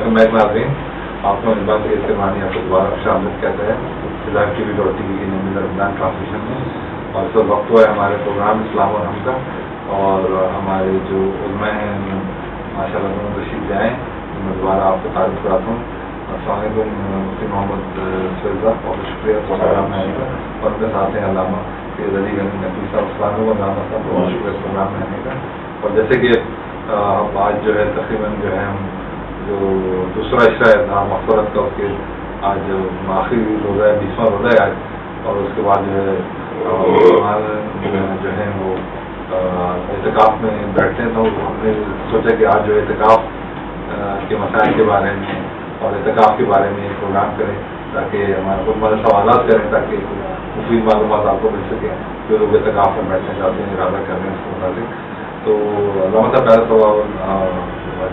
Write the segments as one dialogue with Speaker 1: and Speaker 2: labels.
Speaker 1: کے محک ناظرین، آپ کو مہربان سے استعمال آپ کو دوبارہ خوش آمدید کہتا ہے TV.TV کی نئی رمضان ٹرانسمیشن میں. اور اس وقت ہوا ہے ہمارے پروگرام اسلام اور ہم کا، اور ہمارے جو علماء ہیں ماشاء اللہ محمد رشید جائیں، میں دوبارہ آپ کو تعریف کراتا ہوں. السلام علیکم مفتی محمد سہیل صاحب، بہت شکریہ پروگرام میں آنے کا، اور ان کے ساتھ ہیں علامہ علی غنی نقوی صاحب، السلام علیکم علامہ صاحب، بہت شکریہ پروگرام میں آنے کا. اور جیسے کہ آج جو ہے تقریباً جو ہے ہم جو دوسرا عشرہ ہے مغفرت کا، اس کے آج آخری روزہ ہے، 20واں روزہ ہے آج. اور اس کے بعد جو ہے جو ہے وہ اعتکاف میں بیٹھتے ہیں، تو ہم نے سوچا کہ آج جو اعتکاف کے مسائل کے بارے میں اور اعتکاف کے بارے میں ایک پروگرام کریں، تاکہ ہمارے ہمارے سوالات کریں، تاکہ مفید معلومات آپ کو مل سکیں جو لوگ اعتکاف میں بیٹھنا چاہتے ہیں، ارادہ کر رہے ہیں اس کے مطابق. تو علامہ صاحب پہلا سوال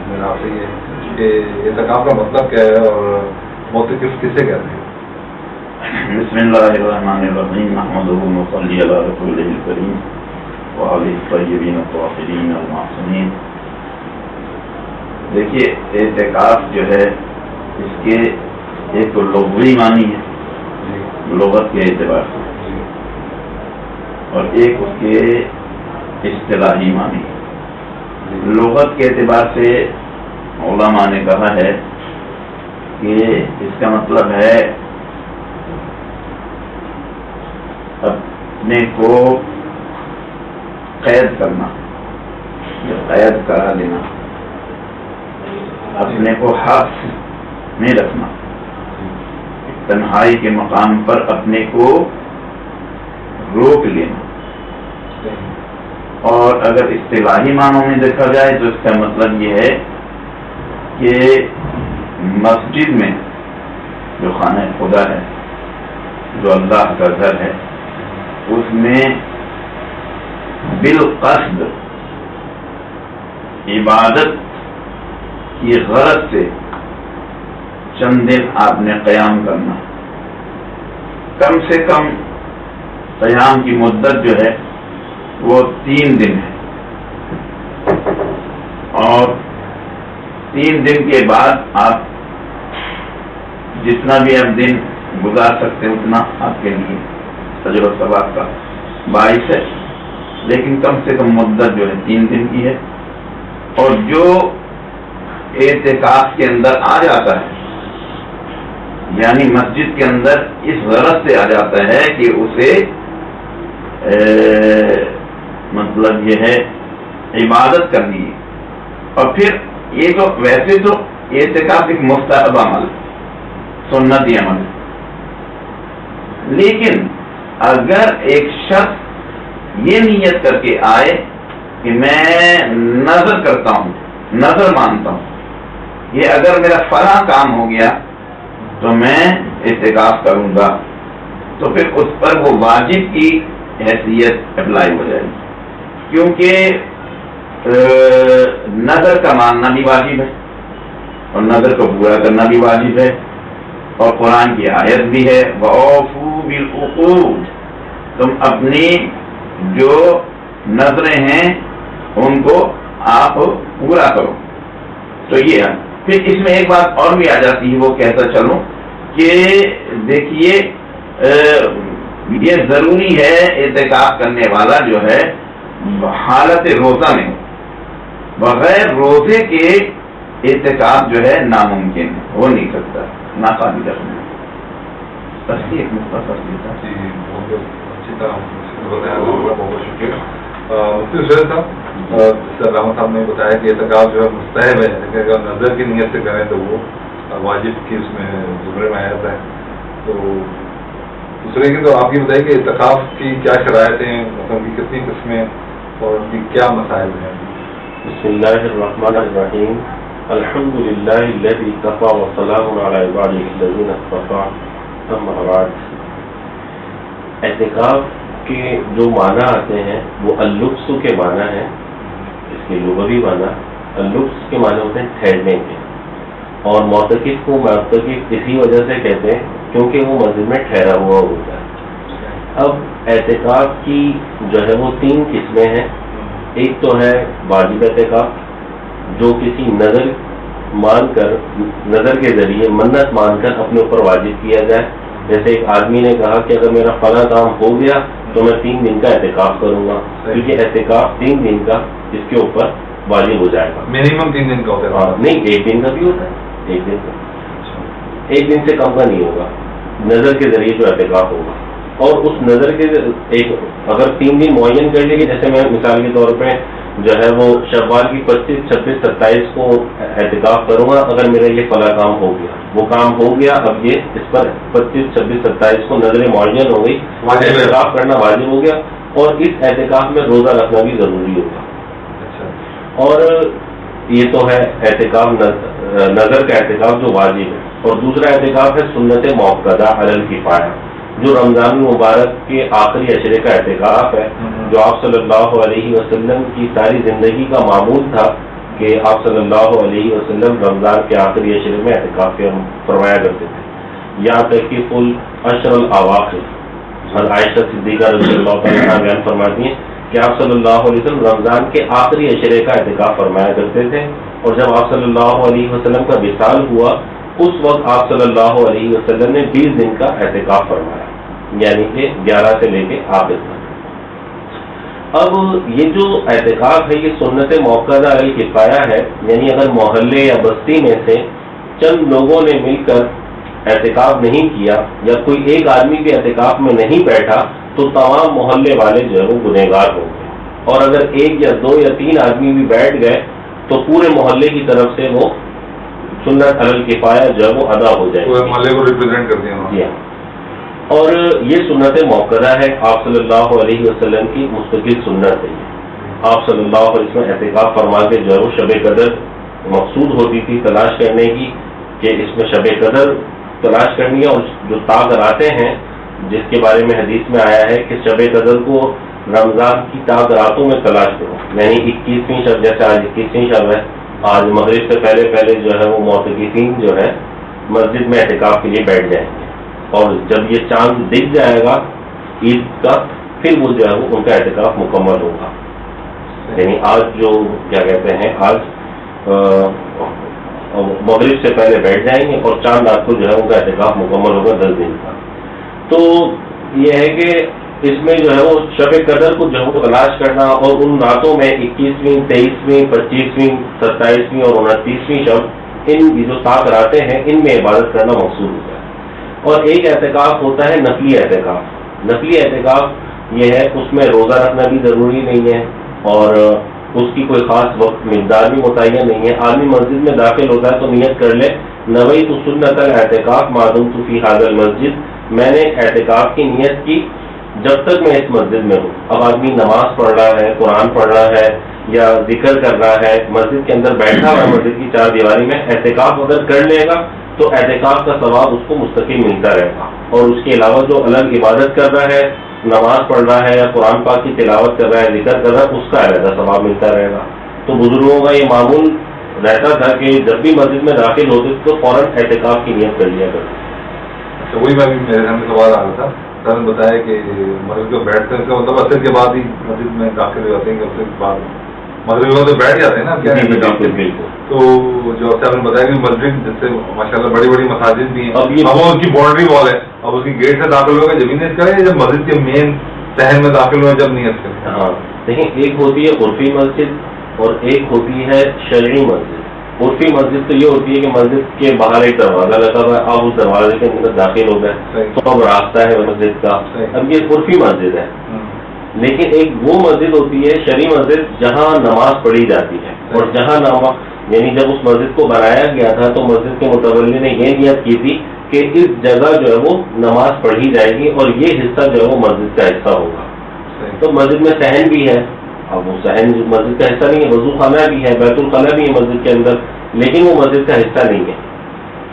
Speaker 1: میرا آپ سے یہ ہے کہ اعتکاف کا مطلب کیا ہے اور معتکف کسے کہتے ہیں؟
Speaker 2: بسم اللہ الرحمن الرحیم، نحمدہ ونصلی علی رسولہ الکریم وآلہ الطیبین الطاہرین المعصومین. دیکھیے اعتکاف جو ہے اس کے ایک تو لغوی معنی ہے لغت کے اعتبار سے، اور ایک اس کے اصطلاحی معنی. لغت کے اعتبار سے علماء نے کہا ہے کہ اس کا مطلب ہے اپنے کو قید کرنا، قید کرا لینا، اپنے کو حبس میں رکھنا، تنہائی کے مقام پر اپنے کو روک لینا. اور اگر اصطلاحی معنوں میں دیکھا جائے تو اس کا مطلب یہ ہے کہ مسجد میں جو خانہ خدا ہے، جو اللہ کا گھر ہے، اس میں بالقصد عبادت کی غرض سے چند دن آپ نے قیام کرنا. کم سے کم قیام کی مدت جو ہے وہ 3 دن ہے، اور 3 دن کے بعد آپ جتنا بھی آپ دن گزار سکتے ہیں اتنا آپ کے لیے اجر و ثواب کا باعث ہے، لیکن کم سے کم مدت جو ہے 3 دن کی ہے. اور جو اعتکاف کے اندر آ جاتا ہے، یعنی مسجد کے اندر اس غرض سے آ جاتا ہے کہ اسے مطلب یہ ہے عبادت کرنی ہے. اور پھر یہ تو ویسے تو اعتکاف ایک مستحب عمل، سنتی عمل، لیکن اگر ایک شخص یہ نیت کر کے آئے کہ میں نظر کرتا ہوں، نظر مانتا ہوں، یہ اگر میرا فلاں کام ہو گیا تو میں اعتکاف کروں گا، تو پھر اس پر وہ واجب کی حیثیت اپلائی ہو جائے گی، کیونکہ نظر کا ماننا بھی واجب ہے اور نظر کو پورا کرنا بھی واجب ہے. اور قرآن کی آیت بھی ہے وَأَوْفُوا بِالْعُقُودِ، تم اپنی جو نظریں ہیں ان کو آپ پورا کرو. تو یہ ہے. پھر اس میں ایک بات اور بھی آ جاتی ہے، وہ کہتا چلوں کہ دیکھیے یہ ضروری ہے اعتکاف کرنے والا جو ہے حالت روزہ میں، بغیر روزے کے اعتکاف جو ہے ناممکن ہے، ہو نہیں سکتا، ناقابل رکھنا. ایک مختصر
Speaker 1: بہت اچھی طرح بتایا، بہت شکریہ. مفتی سہیل صاحب، علامہ صاحب نے بتایا کہ اعتکاف جو ہے مستحب ہے، لیکن اگر نظر کی نیت سے کریں تو وہ واجب کی اس میں زمرے میں آ جاتا ہے. تو دوسرے کی تو آپ یہ بتائیے کہ اعتکاف کی کیا شرائط ہیں، مطلب کی کتنی قسمیں اور ان کی کیا مسائل ہیں؟
Speaker 3: بسم اللہ الرحمن الرحیم، الحمد للہ الذی کفی وسلام علی عبادہ الذین اصطفی، اما بعد. اعتکاف کے جو معنی آتے ہیں وہ اللبس کے معنی ہیں، اس کے لغوی معنی. اللبس کے معنی ہوتے ہیں ٹھہرنے کے، اور معتکف کو معتکف اسی وجہ سے کہتے ہیں کیونکہ وہ مسجد میں ٹھہرا ہوا ہوتا ہے. اب اعتکاف کی جو ہے وہ 3 قسمیں ہیں. ایک تو ہے واجب اعتکاف جو کسی نظر مان کر نظر کے ذریعے منت مان کر اپنے اوپر واجب کیا جائے. جیسے ایک آدمی نے کہا کہ اگر میرا فلاں کام ہو گیا تو میں 3 دن کا اعتکاف کروں گا, کیونکہ اعتکاف 3 دن کا اس کے اوپر واجب ہو جائے گا.
Speaker 1: منیمم 3 دن کا ہوتا ہے.
Speaker 3: نہیں, 1 دن کا بھی ہوتا ہے, 1 دن کا, 1 دن سے کم کا نہیں ہوگا نظر کے ذریعے جو اعتکاف ہوگا. اور اس نظر کے اگر 3 دن معین کر لے گی, جیسے میں مثال کے طور پہ جو ہے وہ شوال کی 25, 26, 27 کو اعتکاف کروں گا, اگر میرا یہ فلاں کام ہو گیا, وہ کام ہو گیا, اب یہ اس پر 25, 26, 27 کو نظر معین ہو گئی, اعتکاف کرنا واجب ہو گیا, اور اس اعتکاف میں روزہ رکھنا بھی ضروری ہوگا. اور یہ تو ہے اعتکاف, نظر کا اعتکاف جو واجب ہے. اور دوسرا اعتکاف ہے سنت موقدہ علی الکفایہ, جو رمضان المبارک کے آخری عشرے کا اعتکاف ہے, جو آپ صلی اللہ علیہ وسلم کی ساری زندگی کا معمول تھا کہ آپ صلی اللہ علیہ وسلم رمضان کے آخری عشرے میں اعتکاف فرمایا کرتے تھے. یہاں تک کہ فل عشر الاواخر عائشہ صدیقہ رضی اللہ تعالیٰ عنہا بیان فرماتی ہیں کہ آپ صلی اللہ علیہ وسلم رمضان کے آخری عشرے کا اعتکاف فرمایا کرتے تھے. اور جب آپ صلی اللہ علیہ وسلم کا وصال ہوا, اس وقت آپ صلی اللہ علیہ وسلم نے 20 دن کا اعتکاف فرمایا, یعنی کہ 11 سے لے کے آخر تک. اب یہ جو اعتکاف ہے یہ سنت موقدہ علی الکفایہ ہے, یعنی اگر محلے یا بستی میں سے چند لوگوں نے مل کر اعتکاف نہیں کیا, یا کوئی ایک آدمی بھی اعتکاف میں نہیں بیٹھا, تو تمام محلے والے جو ہے وہ گنہگار ہوں گے. اور اگر 1 یا 2 یا 3 آدمی بھی بیٹھ گئے تو پورے محلے کی طرف سے وہ سنت علی الکفایہ جو ہے وہ ادا ہو جائے,
Speaker 1: محلے کو ریپرزینٹ کرتے ہیں.
Speaker 3: جی ہاں. اور یہ سنت موقدہ ہے, آپ صلی اللہ علیہ وسلم کی مستقل سنت ہے. آپ صلی اللہ علیہ وسلم اعتکاف فرما کے جو ہے وہ شب قدر مقصود ہوتی تھی تلاش کرنے کی, کہ اس میں شب قدر تلاش کرنی ہے. اور جو تاغ راتیں ہیں جس کے بارے میں حدیث میں آیا ہے کہ شب قدر کو رمضان کی تاغ راتوں میں تلاش کرو, یعنی 21ویں شب, جیسے آج 21ویں شب ہے, آج مغرب سے پہلے جو ہے وہ معتکفین جو ہے مسجد میں اعتکاف کے لیے بیٹھ جائیں گے. اور جب یہ چاند دکھ جائے گا عید کا, پھر وہ جو ہے وہ ان کا اعتکاف مکمل ہوگا. یعنی آج جو کیا کہتے ہیں, آج مغرب سے پہلے بیٹھ جائیں گے اور چاند رات کو جو ہے ان کا اعتکاف مکمل ہوگا 10 دن کا. تو یہ ہے کہ اس میں جو ہے وہ شب قدر کو جو ہے وہ تلاش کرنا, اور ان راتوں میں 21ویں, 23ویں, 25ویں, 27ویں اور 29ویں شب, ان جو 7 راتیں ہیں ان میں عبادت کرنا مقصود ہوتا ہے. اور ایک اعتکاف ہوتا ہے نفلی اعتکاف. نفلی اعتکاف یہ ہے اس میں روزہ رکھنا بھی ضروری نہیں ہے, اور اس کی کوئی خاص وقت مقدار بھی متعین نہیں ہے. آدمی مسجد میں داخل ہوتا ہے تو نیت کر لے, نویت سنت الاعتکاف ما دمت فی ھذا المسجد, میں نے اعتکاف کی نیت کی جب تک میں اس مسجد میں ہوں. اب آدمی نماز پڑھ رہا ہے, قرآن پڑھ رہا ہے, یا ذکر کر رہا ہے, مسجد کے اندر بیٹھا ہوا ہے مسجد کی 4 دیواری میں, اعتکاف اگر کر لے گا تو اعتکاف کا ثواب اس کو مستقل ملتا رہے گا. اور اس کے علاوہ جو الگ عبادت کر رہا ہے, نماز پڑھ رہا ہے یا قرآن پاک کی تلاوت کر رہا ہے, ذکر کر رہا ہے, اس کا علیحدہ ثواب ملتا رہے گا. تو بزرگوں کا یہ معمول رہتا تھا کہ جب بھی مسجد میں داخل ہوتے تو فوراً اعتکاف کی نیت کر لیا کرتے.
Speaker 1: اچھا, وہی میں بھی میرے ذہن میں سوال آ رہا تھا. سر نے بتایا کہ مسجد کو بیٹھتے ہیں, مطلب اثر کے بعد ہی مسجد میں داخل ہو جاتے ہیں, کہ اثر کے بعد مغرب میں تو بیٹھ جاتے ہیں نا.
Speaker 3: بالکل.
Speaker 1: تو جو آپ نے بتایا کہ مسجد جس سے ماشاء اللہ بڑی بڑی مساجد بھی ہیں,
Speaker 3: اب یہ
Speaker 1: اس کی باؤنڈری وال ہے, اب اس کی گیٹ سے داخل ہوگا جب نیت کریں, جب مسجد کے مین صحن میں داخل ہوئے جب نیت کریں.
Speaker 3: ہاں دیکھیں, ایک ہوتی ہے عرفی مسجد اور ایک ہوتی ہے شرعی مسجد. عرفی مسجد تو یہ ہوتی ہے کہ مسجد کے باہر ایک دروازہ لگا ہوا ہے, آپ اس دروازے کے اندر داخل ہو گئے تو اب راستہ ہے مسجد کا. اب یہ عرفی مسجد ہے. لیکن ایک وہ مسجد ہوتی ہے شرعی مسجد جہاں نماز پڑھی جاتی ہے, اور جہاں نماز یعنی جب اس مسجد کو بنایا گیا تھا تو مسجد کے متولی نے یہ نیت کی تھی کہ اس جگہ جو ہے وہ نماز پڑھی جائے گی اور یہ حصہ جو ہے وہ مسجد کا حصہ ہوگا. تو مسجد میں صحن بھی ہے, اب وہ صحن مسجد کا حصہ نہیں ہے, وضو خانہ بھی ہے, بیت الخلا بھی ہے مسجد کے اندر, لیکن وہ مسجد کا حصہ نہیں ہے.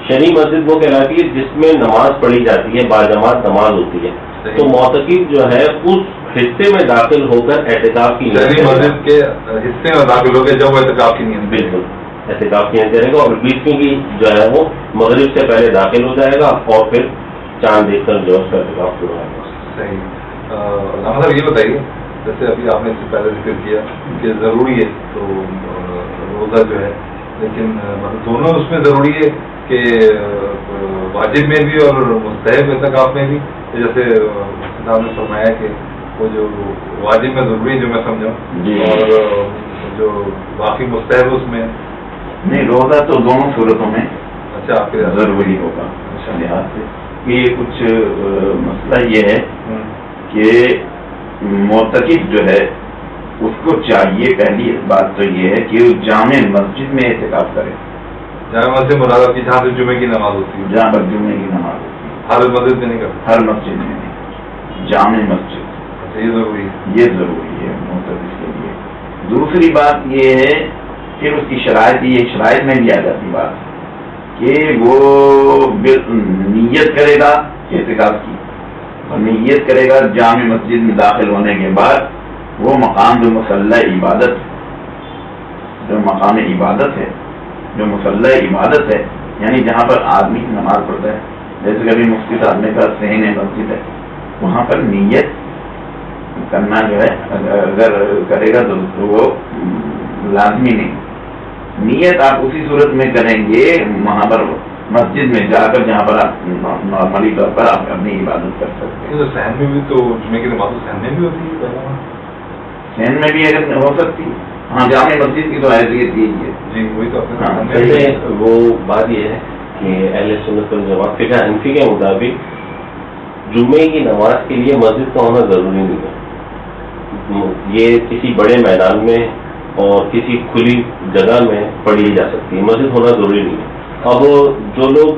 Speaker 3: شرعی مسجد وہ کہلاتی ہے جس میں نماز پڑھی جاتی ہے, باجماعت نماز ہوتی ہے. تو معتکف جو ہے اس حصے میں داخل ہو کر اعتکاف کی
Speaker 1: شرعی مسجد کے حصے میں داخل ہو کے جب وہ اعتکاف کی نیت,
Speaker 3: بالکل اعتکاف کی نیت کرے گا, اور 20ویں کی جو ہے وہ مغرب سے پہلے داخل ہو جائے گا, اور پھر چاند دیکھ کر جو ہے اس کا اعتکاف شروع ہوگا.
Speaker 1: صحیح. علامہ صاحب یہ بتائیے, جیسے ابھی آپ نے اس سے پہلے ذکر کیا کہ ضروری ہے تو روزہ جو ہے لیکن مطلب دونوں اس میں ضروری ہے کہ واجب میں بھی اور مستحب اعتکاف میں بھی. جیسے صاحب نے فرمایا کہ وہ جو واجب میں ضروری ہے جو میں سمجھاؤں, اور جو باقی مستحب اس میں
Speaker 2: نہیں. روزہ تو دونوں صورتوں میں
Speaker 1: اچھا آپ کے
Speaker 2: ضروری ہوگا لحاظ سے. یہ کچھ مسئلہ یہ ہے کہ معتکف جو ہے اس کو چاہیے, پہلی بات تو یہ ہے کہ وہ جامع مسجد میں اعتکاف کرے.
Speaker 1: جامع مسجد مراد کی جہاں سے جمعے کی نماز ہوتی ہے,
Speaker 2: جہاں پر جمعے کی نماز ہوتی ہے.
Speaker 1: ہر مسجد میں نہیں کرتا,
Speaker 2: ہر مسجد میں نہیں, جامع مسجد.
Speaker 1: یہ ضروری ہے,
Speaker 2: یہ ضروری ہے معتکف کے لیے. دوسری بات یہ ہے کہ اس کی شرائط, یہ شرائط میں بھی آ جاتی بات کہ وہ نیت کرے گا اعتکاف کی, اور نیت کرے گا جامع مسجد میں داخل ہونے کے بعد وہ مقام جو مصلی عبادت, جو مقام عبادت ہے, جو مصلی عبادت ہے, یعنی جہاں پر آدمی نماز پڑھتا ہے, جیسے کبھی مفتی صاحب نے کہا صحن مسجد ہے, وہاں پر نیت کرنا جو ہے اگر کرے گا تو وہ لازمی نہیں. نیت آپ اسی صورت میں کریں گے وہاں پر مسجد میں جا کر جہاں پر آپ نارملی طور پر آپ اپنی عبادت کر سکتے ہیں.
Speaker 1: صحن میں بھی تو جمعے کی نماز تو صحن میں بھی ہوتی ہے,
Speaker 2: صحن میں بھی اگر ہو سکتی. ہاں جامع مسجد کی تو حیثیت یہی ہے.
Speaker 1: جی وہی تو
Speaker 3: پہلے وہ بات یہ ہے کہ اہل سنت والجماعت فقہ حنفی کے مطابق جمعے کی نماز کے لیے مسجد کا ہونا ضروری نہیں ہے. یہ کسی بڑے میدان میں اور کسی کھلی جگہ میں پڑھی جا سکتی ہے, مسجد ہونا ضروری نہیں ہے. اب جو لوگ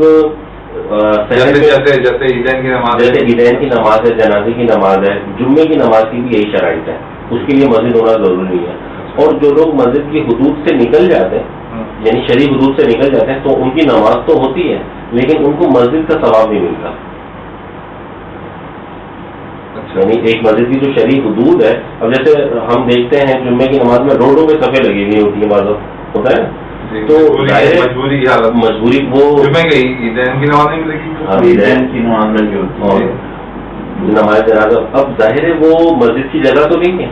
Speaker 1: جیسے عیدین کی نماز,
Speaker 3: جیسے عیدین کی نماز ہے, جنازے کی نماز ہے, جمعے کی نماز کی بھی یہی شرائط ہے, اس کے لیے مسجد ہونا ضروری نہیں ہے. اور جو لوگ مسجد کی حدود سے نکل جاتے ہیں, یعنی شرعی حدود سے نکل جاتے ہیں, تو ان کی نماز تو ہوتی ہے لیکن ان کو مسجد کا ثواب نہیں ملتا. یعنی ایک مسجد کی جو شرعی حدود ہے, اب جیسے ہم دیکھتے ہیں جمعے کی نماز میں روڈوں پہ صفیں لگی ہوئی ہوتی ہیں, بعض ہوتا ہے, تو مجبوری وہ
Speaker 1: عیدین کی نماز نہیں ملے گی,
Speaker 2: عیدین کی نماز نہیں ہوتی,
Speaker 3: نماز جنازہ. اب ظاہر ہے وہ مسجد کی جگہ تو نہیں ہے,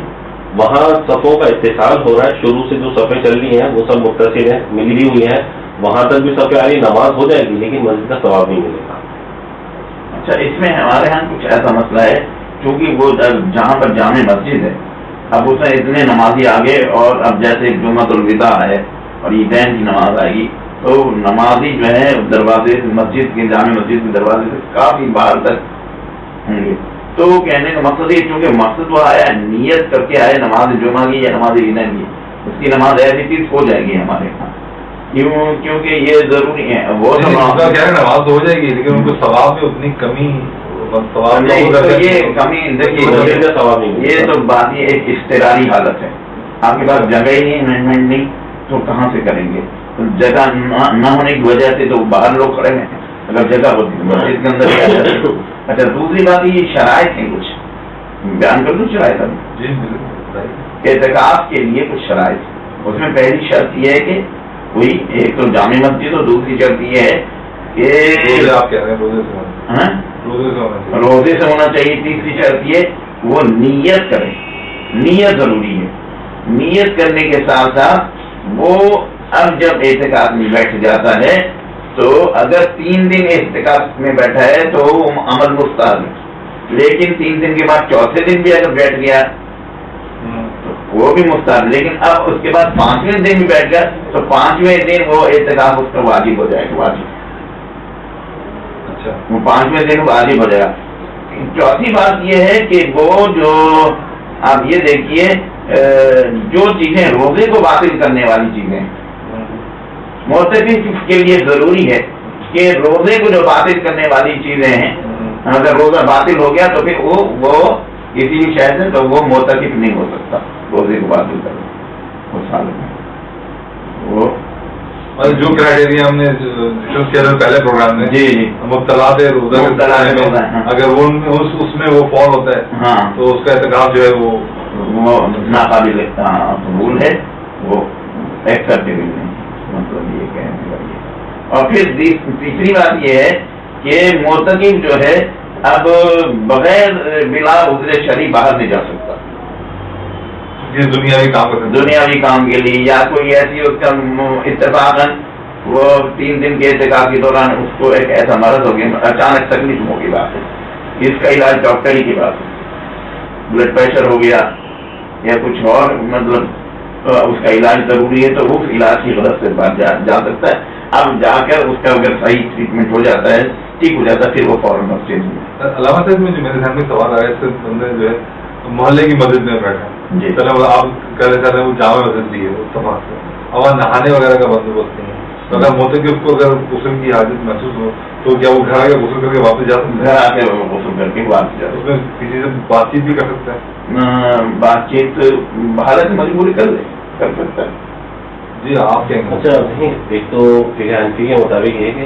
Speaker 3: وہاں صفوں کا اتصال ہو رہا ہے, شروع سے جو صفیں چل رہی ہیں وہ سب متصل ہیں, ملی بھی ہوئی ہیں, وہاں تک بھی صفیں آ رہی, نماز ہو جائے گی لیکن مسجد کا ثواب نہیں ملے گا.
Speaker 2: اچھا, اس میں ہمارے یہاں کچھ ایسا مسئلہ ہے کیونکہ وہ جہاں پر جامع مسجد ہے, اب اس میں اتنے نمازی آگے, اور اب جیسے جمعۃ الوداع ہے اور عیدین کی نماز آئے گی, تو نمازی جو ہے دروازے مسجد کے, جامع مسجد کے دروازے سے کافی باہر تک ہوں گے. تو کہنے کا مقصد یہ, چونکہ مقصد وہ آیا نیت کر کے آئے نماز جمعہ کی یا نماز عیدین کی, اس کی نماز ایسی چیز ہو جائے گی ہمارے یہاں, کیونکہ یہ ضروری ہے. وہ
Speaker 1: نماز تو ہو جائے گی لیکن ان کو ثواب میں اتنی کمی,
Speaker 2: یہ کمی یہ تو بات یہ ایک اضطراری حالت ہے. آپ کے پاس جگہ ہی نہیں, مینجمنٹ نہیں, تو کہاں سے کریں گے؟ جگہ نہ ہونے کی وجہ سے تو باہر لوگ کھڑے ہیں, اگر جگہ ہوتی مسجد کے اندر. اچھا, دوسری بات یہ شرائط ہیں, کچھ بیان کر دوں شرائط. اعتکاف کے لیے کچھ شرائط, اس میں پہلی شرط یہ ہے کہ کوئی ایک تو جامع مسجد, اور دوسری شرط یہ ہے کہ
Speaker 1: آپ کہہ رہے ہیں
Speaker 2: روزے سے ہونا چاہیے. تیسری شرط یہ وہ نیت کرے, نیت ضروری ہے. نیت کرنے کے ساتھ ساتھ وہ اب جب اعتکاف میں بیٹھ جاتا ہے تو اگر 3 دن اعتکاف میں بیٹھا ہے تو وہ عمل مستحب ہے, لیکن 3 دن کے بعد چوتھے دن بھی اگر بیٹھ گیا تو وہ بھی مستحب. لیکن اب اس کے بعد 5ویں دن بھی بیٹھ گیا تو 5ویں دن وہ اعتکاف اس کا واجب ہو جائے گا, واجب. وہ 5ویں دن واجب ہو جائے گا. چوتھی بات یہ ہے کہ وہ جو آپ یہ دیکھیے جو چیزیں روزے کو باطل کرنے والی چیزیں معتکف کے لیے ضروری ہے کہ روزے کو جو باطل کرنے والی چیزیں ہیں, اگر روزہ باطل ہو گیا تو پھر وہ کسی بھی شہر سے تو وہ معتکف نہیں ہو سکتا. روزے کو باطل کرنا اس حالت میں وہ
Speaker 1: جو کرائٹیریا ہم نے ڈسکس کیا تھا پہلے پروگرام میں,
Speaker 2: جی
Speaker 1: مبتلا روزہ اگر وہ اس میں وہ فال ہوتا ہے, ہاں, تو اس کا اعتکاف جو ہے وہ
Speaker 2: ناقابل قبول ہے, وہ ایکسیپٹیبل نہیں. مطلب یہ کہنے والی ہے. اور پھر تیسری بات یہ ہے کہ معتکف جو ہے اب بغیر بلا عذر شرعی باہر نہیں جا سکتا.
Speaker 1: جی دنیاوی کام کرتے،
Speaker 2: دنیاوی کام کے لیے، یا کوئی ایسی اس کا اتفاقاً وہ 3 دن کے اعتکاف کے دوران اس کو ایک ایسا مرض ہو گیا، اچانک تکلیف ہوگی بات ہے، اس کا علاج ڈاکٹری کی بات ہے، بلڈ پریشر ہو گیا یا کچھ اور مطلب اس کا علاج ضروری ہے تو اس علاج کی غرض سے جا سکتا ہے. اب جا کر اس کا اگر صحیح ٹریٹمنٹ ہو جاتا ہے، ٹھیک ہو جاتا ہے، پھر وہ فوراً مسجد میں.
Speaker 1: علامہ صاحب میں جو میرے ذہن میں سوال آیا اس سے بندے جو ہے محلے کی مسجد میں بیٹھا
Speaker 2: جی
Speaker 1: چلو آپ کہہ رہے وہ جامع مسجد لی ہے اتفاق سے، اب وہاں نہانے وغیرہ کا بندوبست نہیں ہے، تو اگر موتقف کو اگر غسل کی حاجت محسوس ہو تو کیا وہ گھر آ کے غسل کر کے واپس جا سکتا
Speaker 2: گھر آ کے غسل کر کے واپس جا
Speaker 1: ہے؟ اس میں کسی سے بات چیت بھی کر سکتا ہے؟
Speaker 2: بات چیت حالت مجبوری کر سکتا ہے.
Speaker 1: جی آپ کہیں گے؟
Speaker 3: اچھا نہیں، ایک تو فقہ حنفی کے مطابق یہ کہ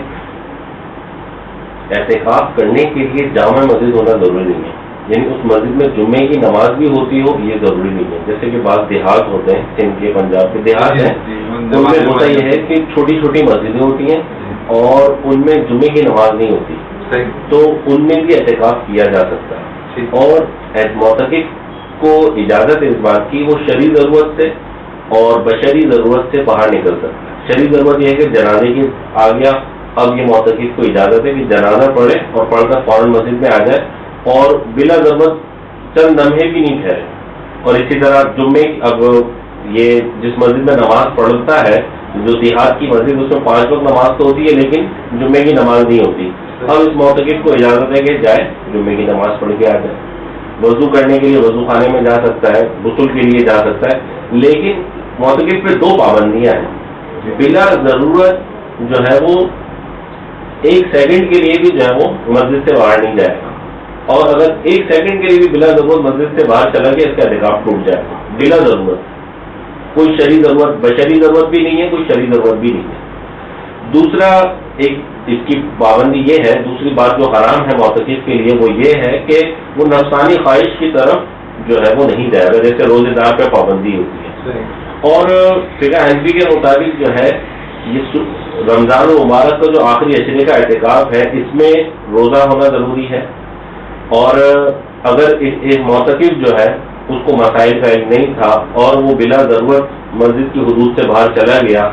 Speaker 3: اعتکاف کرنے کے لیے جامع مسجد ہونا ضروری نہیں ہے، یعنی اس مسجد میں جمعے کی نماز بھی ہوتی ہو یہ ضروری نہیں ہے. جیسے کہ بعض دیہات ہوتے ہیں، سندھ کے پنجاب کے دیہات ہیں، ان میں ہوتا یہ ہے کہ چھوٹی چھوٹی مسجدیں ہوتی ہیں اور ان میں جمعے کی نماز نہیں ہوتی، تو ان میں بھی اعتکاف کیا جا سکتا ہے. اور معتکف کو اجازت اس بات کی وہ شرعی ضرورت سے اور بشری ضرورت سے باہر نکل سکتا ہے. شرعی ضرورت یہ ہے کہ جنازے کی آ گیا، اب یہ معتکف کو اجازت ہے کہ جنازہ پڑھے اور پڑھ کر فوراً مسجد میں آ جائے اور بلا ضرورت چند لمحے بھی نہیں ٹھہرے. اور اسی طرح جمعے اب یہ جس مسجد میں نماز پڑھتا ہے، جو دیہات کی مسجد اس میں 5 وقت نماز تو ہوتی ہے لیکن جمعے کی نماز نہیں ہوتی، اب اس معتکف کو اجازت ہے کہ جائے جمعے کی نماز پڑھ کے آ جائے. وضو کرنے کے لیے وضو خانے میں جا سکتا ہے، غسل کے لیے جا سکتا ہے، لیکن معتکف پہ 2 پابندیاں ہیں. بلا ضرورت جو ہے وہ 1 سیکنڈ کے لیے بھی جو ہے وہ مسجد سے باہر نہیں جائے گا، اور اگر 1 سیکنڈ کے لیے بھی بلا ضرورت مسجد سے باہر چلا گیا اس کا اعتکاف ٹوٹ جائے گا بلا ضرورت. کوئی شرعی ضرورت بشری ضرورت بھی نہیں ہے، کوئی شرعی ضرورت بھی نہیں ہے. دوسرا ایک اس کی پابندی یہ ہے، دوسری بات جو حرام ہے معتکف کے لیے وہ یہ ہے کہ وہ نفسانی خواہش کی طرف جو ہے وہ نہیں جائے گا، جیسے روزے دار پہ پابندی ہوتی ہے. اور فقہ حنفی کے مطابق جو ہے یہ رمضان المبارک کا جو آخری عشرے کا اعتکاف ہے اس میں روزہ ہونا ضروری ہے. اور اگر ایک معتکف جو ہے اس کو مسائل کا علم نہیں تھا اور وہ بلا ضرورت مسجد کی حدود سے باہر چلا گیا،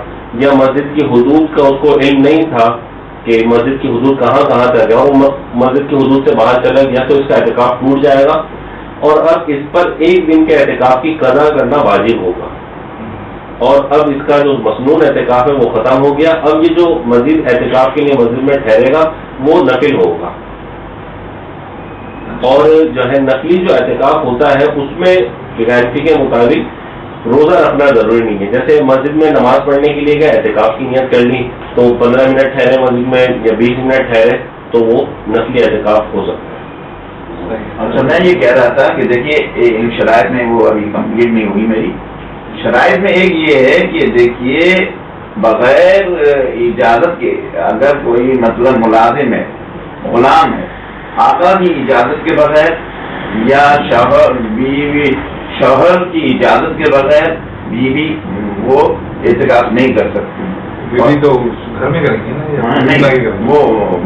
Speaker 3: یا مسجد کی حدود کا اس کو علم نہیں تھا کہ مسجد کی حدود کہاں تک ہے اور وہ مسجد کی حدود سے باہر چلا گیا، تو اس کا اعتکاف ٹوٹ جائے گا اور اب اس پر 1 دن کے اعتکاف کی قضا کرنا واجب ہوگا. اور اب اس کا جو مسنون اعتکاف ہے وہ ختم ہو گیا. اب یہ جو مزید اعتکاف کے لیے مسجد میں ٹھہرے گا وہ نفل ہوگا. اور جو ہے نقلی جو اعتکاف ہوتا ہے اس میں فقہ حنفی کے مطابق روزہ رکھنا ضروری نہیں ہے. جیسے مسجد میں نماز پڑھنے کے لیے گئے، اعتکاف کی نیت کر لی تو 15 منٹ ٹھہرے مسجد میں یا 20 منٹ ٹھہرے تو وہ نقلی اعتکاف ہو سکتا ہے.
Speaker 2: اچھا میں یہ کہہ رہا تھا کہ دیکھیے ان شرائط میں وہ ابھی کمپلیٹ نہیں ہوئی میری شرائط میں. ایک یہ ہے کہ دیکھیے بغیر اجازت کے اگر کوئی مطلب ملازم ہے، غلام ہے، آقا کی اجازت کے بغیر یا شوہر کی اجازت کے بغیر بیوی وہ اعتکاف نہیں کر سکتی.
Speaker 1: بیوی تو گھر میں کریں گے نا؟
Speaker 2: نہیں، وہ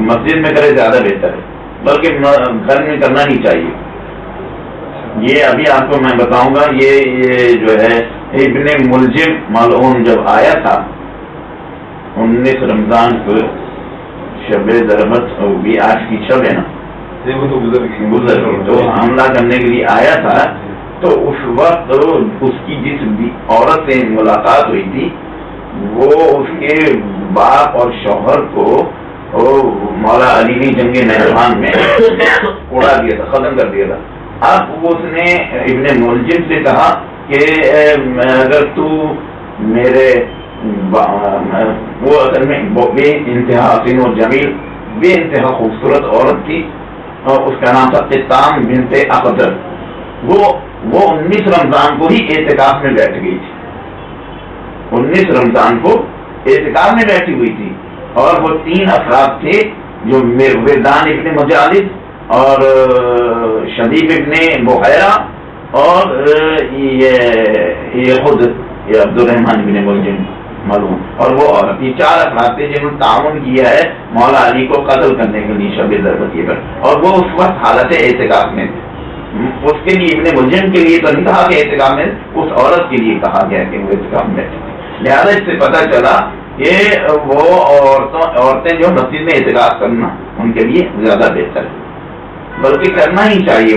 Speaker 2: مسجد میں کرے زیادہ بہتر ہے، بلکہ گھر میں کرنا نہیں چاہیے. یہ ابھی آپ کو میں بتاؤں گا. یہ جو ہے ابن ملجم ملعون جب آیا تھا 19 رمضان کو، شب ضربت بھی آج کی شب ہے نا،
Speaker 1: وہ تو گزر
Speaker 2: گئی تو حملہ کرنے کے لیے آیا تھا. تو اس وقت اس کی جس عورت سے ملاقات ہوئی تھی وہ اس کے باپ اور شوہر کو مولا علی نے جنگ نہروان میں اڑا دیا تھا، ختم کر دیا تھا. اب اس نے ابن ملجم سے کہا کہ اگر تو میرے وہ اصل میں بے انتہا حسین و جمیل بے انتہا خوبصورت عورت تھی اور اس کا نام تھا قطام بنت اقدر. وہ 19 رمضان کو ہی اعتکاف میں بیٹھ گئی تھی. 19 رمضان کو اعتکاف میں بیٹھی ہوئی تھی اور وہ 3 افراد تھے جو وردان ابن مجالد اور شدیب ابن بحیرہ اور یہ خود یہ عبد الرحمان ابن ملجم ملعون، اور وہ عورت. یہ 4 افراد تھے جنہوں نے تعاون کیا ہے مولا علی کو قتل کرنے کے لیے شب ضربت پر، اور وہ اس وقت حالت اعتکاف میں تھے. اس کے لیے ابن ملجم کے لیے تو نہیں کہا کہ اعتکاف میں، اس عورت کے لیے کہا گیا کہ وہ اعتکاف میں. لہٰذا اس سے پتہ چلا کہ وہ عورتیں جو مسجد میں اعتکاف کرنا ان کے لیے زیادہ بہتر ہے، بلکہ کرنا ہی چاہیے.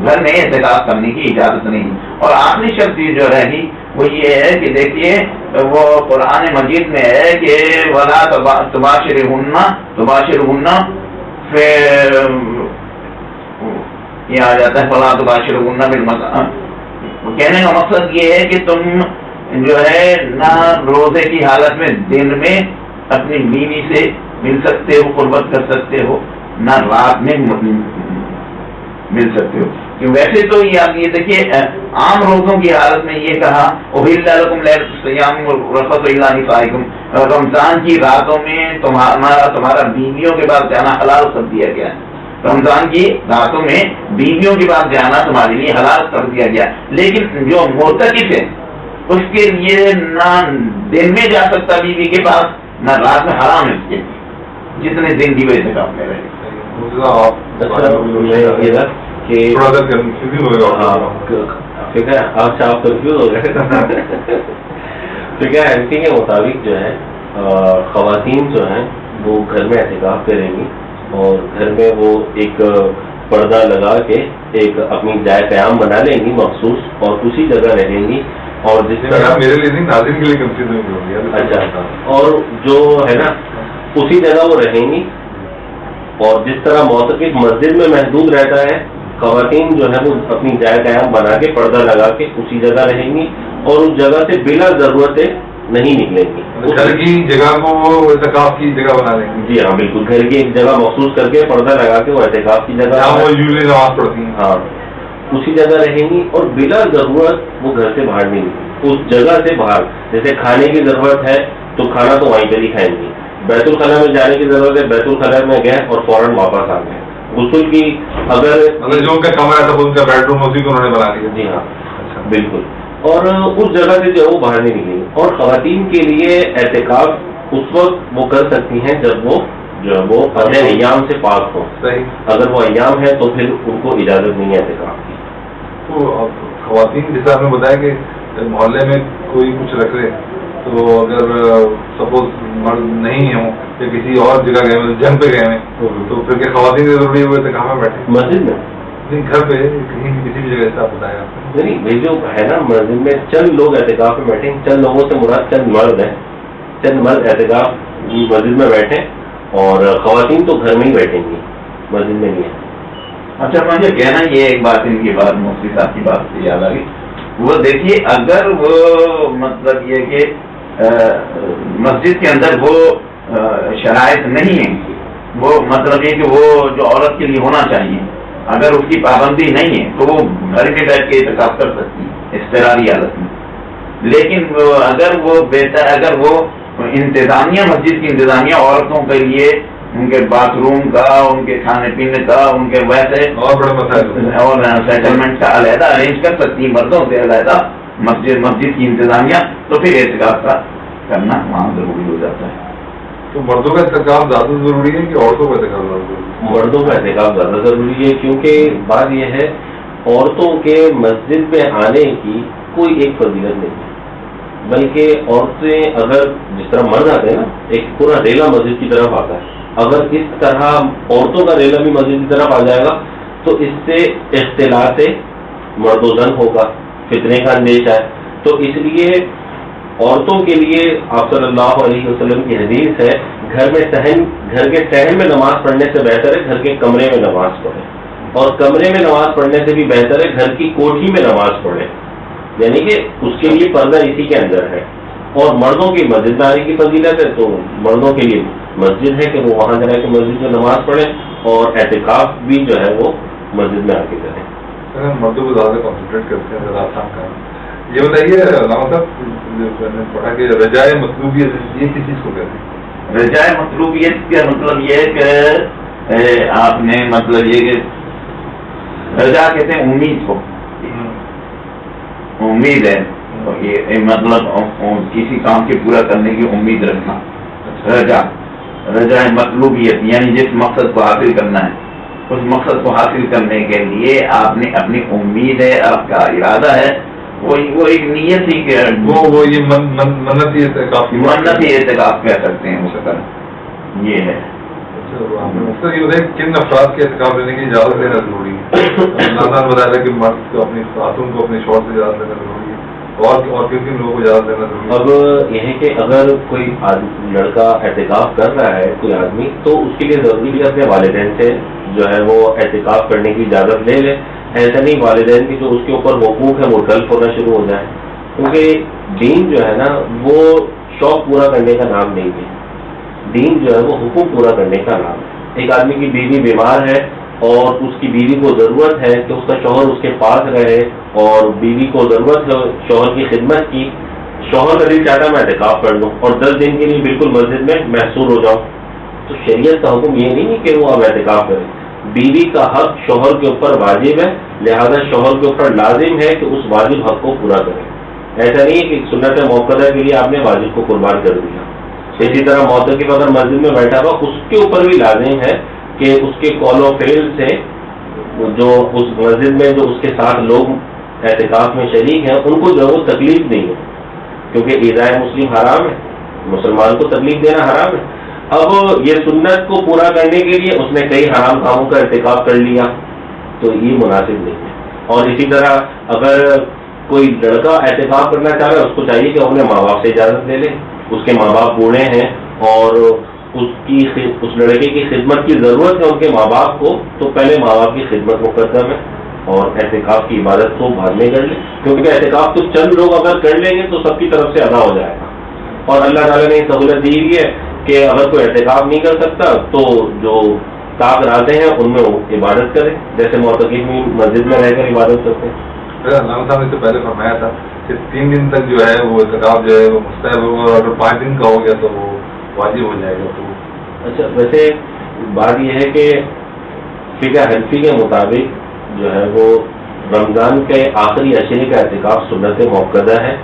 Speaker 2: گھر میں اعتکاف کرنے کی اجازت نہیں. اور آخری شرط جو رہی وہ یہ ہے کہ دیکھیے وہ قرآن مجید میں ہے کہ ولا تباشرہن، پھر یہ آ جاتا ہے ولا تباشرہن بالمساجد. کہنے کا مقصد یہ ہے کہ تم جو ہے نہ روزے کی حالت میں دن میں اپنی بیوی سے مل سکتے ہو، قربت کر سکتے ہو، نہ رات میں مل سکتے ہو. کہ ویسے تو یہ دیکھیے عام روزوں کی حالت میں یہ کہا رمضان کی راتوں میں تمہارا بیویوں کے بعد جانا حلال کر دیا گیا ہے. رمضان کی راتوں میں بیویوں کے بعد جانا تمہارے لیے حلال کر دیا گیا. لیکن جو معتکف ہے اس کے لیے نہ دن میں جا سکتا بیوی کے پاس، نہ رات میں، حرام ہے اس کے جتنے دن کی وجہ سے کام میں رہے.
Speaker 3: آپ کنفیوز ہو گئے. فقہ حنفی کے مطابق جو ہے خواتین جو ہیں وہ گھر میں اعتکاف کریں گی اور گھر میں وہ ایک پردہ لگا کے ایک اپنی جائے قیام بنا لیں گی مخصوص، اور اسی جگہ رہیں گی. اور جس طرح
Speaker 1: میرے لیے نہیں، ناظرین کے لیے کنفیوژن ہو گیا.
Speaker 3: اچھا، اور جو ہے نا اسی جگہ وہ رہیں گی. اور جس طرح معتکف مسجد میں محدود رہتا ہے، خواتین جو ہے وہ اپنی جائے قیام بنا کے پردہ لگا کے اسی جگہ رہیں گی اور اس جگہ سے بلا ضرورت نہیں نکلیں گی.
Speaker 1: گھر کی جگہ کو وہ اعتکاف کی جگہ بنا لیں گے.
Speaker 3: جی ہاں بالکل، گھر کی ایک جگہ مخصوص کر کے پردہ لگا کے وہ اعتکاف کی جگہ
Speaker 1: وہ یوزلی نماز پڑھتی ہیں،
Speaker 3: ہاں اسی جگہ رہیں گی اور بلا ضرورت وہ گھر سے باہر نہیں نکلیں. اس جگہ سے باہر جیسے کھانے کی ضرورت ہے تو کھانا تو وہیں پر ہی کھائیں گی. بیت الخلاء میں جانے کی ضرورت ہے، بیت الخلاء میں گئے اور فوراً واپس آ گئے. غسل کی اگر
Speaker 1: جو ان کا کمرہ تھا ان کا بیڈ روم اسی کو انہوں نے بنا لیا.
Speaker 3: جی ہاں بالکل. اور اس جگہ سے جو ہے وہ باہر نہیں نکلیں. اور خواتین کے لیے اعتکاف اس وقت وہ کر سکتی ہیں جب وہ جو ہے وہ اپنے ایام سے پاک ہوں. اگر وہ ایام ہے تو پھر ان کو اجازت نہیں ہے اعتکاف کی.
Speaker 1: تو خواتین جیسا آپ نے بتایا کہ محلے میں کوئی کچھ رکھ لے، تو اگر سپوز مرد نہیں ہوں یا کسی اور جگہ گئے ہوئے، جنگ پہ گئے ہوئے، تو پھر کیا خواتین کی ضروری ہے وہ اعتکاف میں بیٹھے؟
Speaker 3: مسجد میں
Speaker 1: نہیں، گھر پہ کہیں کسی بھی جگہ ایسا بتایا
Speaker 3: نہیں. یہ جو ہے نا مسجد میں چند لوگ اعتکاف میں بیٹھے، چند لوگوں سے مراد چند مرد ہیں، چند مرد اعتکاف مسجد میں بیٹھے اور خواتین تو گھر میں ہی بیٹھیں گی، مسجد میں نہیں ہے.
Speaker 2: اچھا مجھے کہنا یہ ایک بات ان کی بات مفتی صاحب کی بات سے یاد آ گئی. وہ دیکھیے اگر وہ مطلب یہ کہ مسجد کے اندر وہ شرائط نہیں ہیں، وہ مطلب یہ کہ وہ جو عورت کے لیے ہونا چاہیے اگر اس کی پابندی نہیں ہے تو وہ گھر میں بیٹھ کے اعتکاف کر سکتی ہے اضطراری حالت میں. لیکن اگر وہ بہتر، اگر وہ انتظامیہ مسجد کی انتظامیہ عورتوں کے لیے ان کے باتھ روم کا، ان کے کھانے پینے کا، ان کے ویسے
Speaker 1: اور بڑے مسائل
Speaker 2: اور سیٹلمنٹ کا علیحدہ ارینج کر سکتی ہیں مردوں سے علیحدہ مسجد کی انتظامیہ، تو پھر اعتکاف کا کرنا وہاں ضروری ہو جاتا ہے.
Speaker 1: تو مردوں کا اعتکاف زیادہ ضروری ہے کہ عورتوں کا اعتکاف زیادہ ضروری ہے؟
Speaker 3: مردوں کا اعتکاف زیادہ ضروری ہے، کیونکہ بات یہ ہے عورتوں کے مسجد میں آنے کی کوئی ایک فضیلت نہیں ہے، بلکہ عورتیں اگر جس طرح مرد آتے ہیں نا، ایک پورا ریلا مسجد کی طرف آتا ہے، اگر اس طرح عورتوں کا ریلا بھی مسجد کی طرف آ جائے گا تو اس سے اختلاط مرد و زن ہوگا، فتنے کا اندیشہ ہے. تو اس لیے عورتوں کے لیے آپ صلی اللہ علیہ وسلم کی حدیث ہے گھر کے صحن میں نماز پڑھنے سے بہتر ہے گھر کے کمرے میں نماز پڑھے، اور کمرے میں نماز پڑھنے سے بھی بہتر ہے گھر کی کوٹھی میں نماز پڑھے، یعنی کہ اس کے لیے پردہ اسی کے اندر ہے. اور مردوں کی مسجد میں آنے کی فضیلت ہے تو مردوں کے لیے مسجد ہے کہ وہ وہاں جا کے مسجد میں نماز پڑھیں اور اعتکاف بھی جو ہے وہ مسجد میں آ کے کریں.
Speaker 1: مردوں کو زیادہ کنسنٹریٹ کرتے ہیں، زیادہ آسان کام. یہ بتائیے علامہ صاحب، میں نے پڑھا کہ رجائے مطلوبیت یہ کس چیز کو کہتے ہیں؟
Speaker 2: رجائے مطلوبیت کا مطلب یہ کہ آپ نے مطلب یہ کہ رجا کہتے ہیں امید کو، امید ہے یہ مطلب کسی کام کے پورا کرنے کی امید رکھنا. رجا مطلوبیت یعنی جس مقصد کو حاصل کرنا ہے اس مقصد کو حاصل کرنے کے لیے آپ نے اپنی امید ہے، آپ کا ارادہ ہے، وہ ایک نیت ہی کہ
Speaker 1: وہ یہ منتی
Speaker 2: اعتکاف کہہ سکتے ہیں اس کا، یہ ہے۔
Speaker 1: مقصد یہ ہوتا ہے کن افراد کے اعتکاف لینے کی اجازت لینا ضروری ہے؟ ناظران بتایا کہ مرد کو اپنی خاتون کو اپنے شوہر سے اجازت لینا ضروری ہے، اور کن لوگوں کو اجازت لینا ضروری ہے؟
Speaker 3: اب یہ ہے کہ اگر کوئی لڑکا اعتکاف کر رہا ہے کوئی آدمی، تو اس کے لیے ضروری ہے اپنے والدین سے جو ہے وہ اعتکاف کرنے کی اجازت لے لے۔ ایسا نہیں والدین کی جو اس کے اوپر حقوق ہے وہ ٹلف ہونا شروع ہو جائے، کیونکہ دین جو ہے نا وہ شوق پورا کرنے کا نام نہیں ہے، دین جو ہے وہ حقوق پورا کرنے کا نام ہے۔ ایک آدمی کی بیوی بیمار ہے اور اس کی بیوی کو ضرورت ہے کہ اس کا شوہر اس کے پاس رہے، اور بیوی کو ضرورت ہے شوہر کی خدمت کی، شوہر کا دل چاہتا میں اعتکاف کر لوں اور 10 دن کے لیے بالکل مسجد میں محصور ہو جاؤں، تو شریعت کا حکم یہ نہیں کہ وہ اب اعتکاف کرے۔ بیوی کا حق شوہر کے اوپر واجب ہے، لہذا شوہر کے اوپر لازم ہے کہ اس واجب حق کو پورا کرے۔ ایسا نہیں ہے کہ سنت موقدہ کے لیے آپ نے واجب کو قربان کر دیا۔ اسی طرح معتکف اگر مسجد میں بیٹھا ہوا، اس کے اوپر بھی لازم ہے کہ اس کے قول و فعل سے جو اس مسجد میں جو اس کے ساتھ لوگ اعتکاف میں شریک ہیں ان کو جو ہے وہ تکلیف نہیں ہو، کیونکہ ایذائے مسلم حرام ہے، مسلمان کو تکلیف دینا حرام ہے۔ اب یہ سنت کو پورا کرنے کے لیے اس نے کئی حرام کاموں کا ارتکاب کر لیا تو یہ مناسب نہیں ہے۔ اور اسی طرح اگر کوئی لڑکا اعتکاف کرنا چاہ رہا ہے، اس کو چاہیے کہ اپنے ماں باپ سے اجازت لے لے، اس کے ماں باپ بوڑھے ہیں اور اس لڑکے کی خدمت کی ضرورت ہے ان کے ماں باپ کو، تو پہلے ماں باپ کی خدمت مقدم ہے اور اعتکاف کی عبادت کو بعد میں کر لیں، کیونکہ اعتکاف تو چند لوگ اگر کر لیں گے تو سب کی طرف سے ادا ہو جائے گا۔ اور اللہ تعالیٰ نے سہولت دی ہوئی ہے کہ اگر کوئی اعتکاف نہیں کر سکتا تو جو طاق رہتے ہیں ان میں وہ عبادت کرے، جیسے معتکف میں مسجد میں رہ کر عبادت کرتے ہیں۔
Speaker 1: علامہ صاحب نے اس سے پہلے فرمایا تھا کہ 3 دن تک جو ہے وہ اعتکاف جو ہے وہ مستحب ہوگا، اور اگر 5 دن کا ہو گیا تو وہ واجب ہو جائے گا۔ تو
Speaker 3: اچھا، ویسے بات یہ ہے کہ فقہ حنفی کے مطابق جو ہے وہ رمضان کے آخری عشرے کا اعتکاف سنت موقدہ ہے،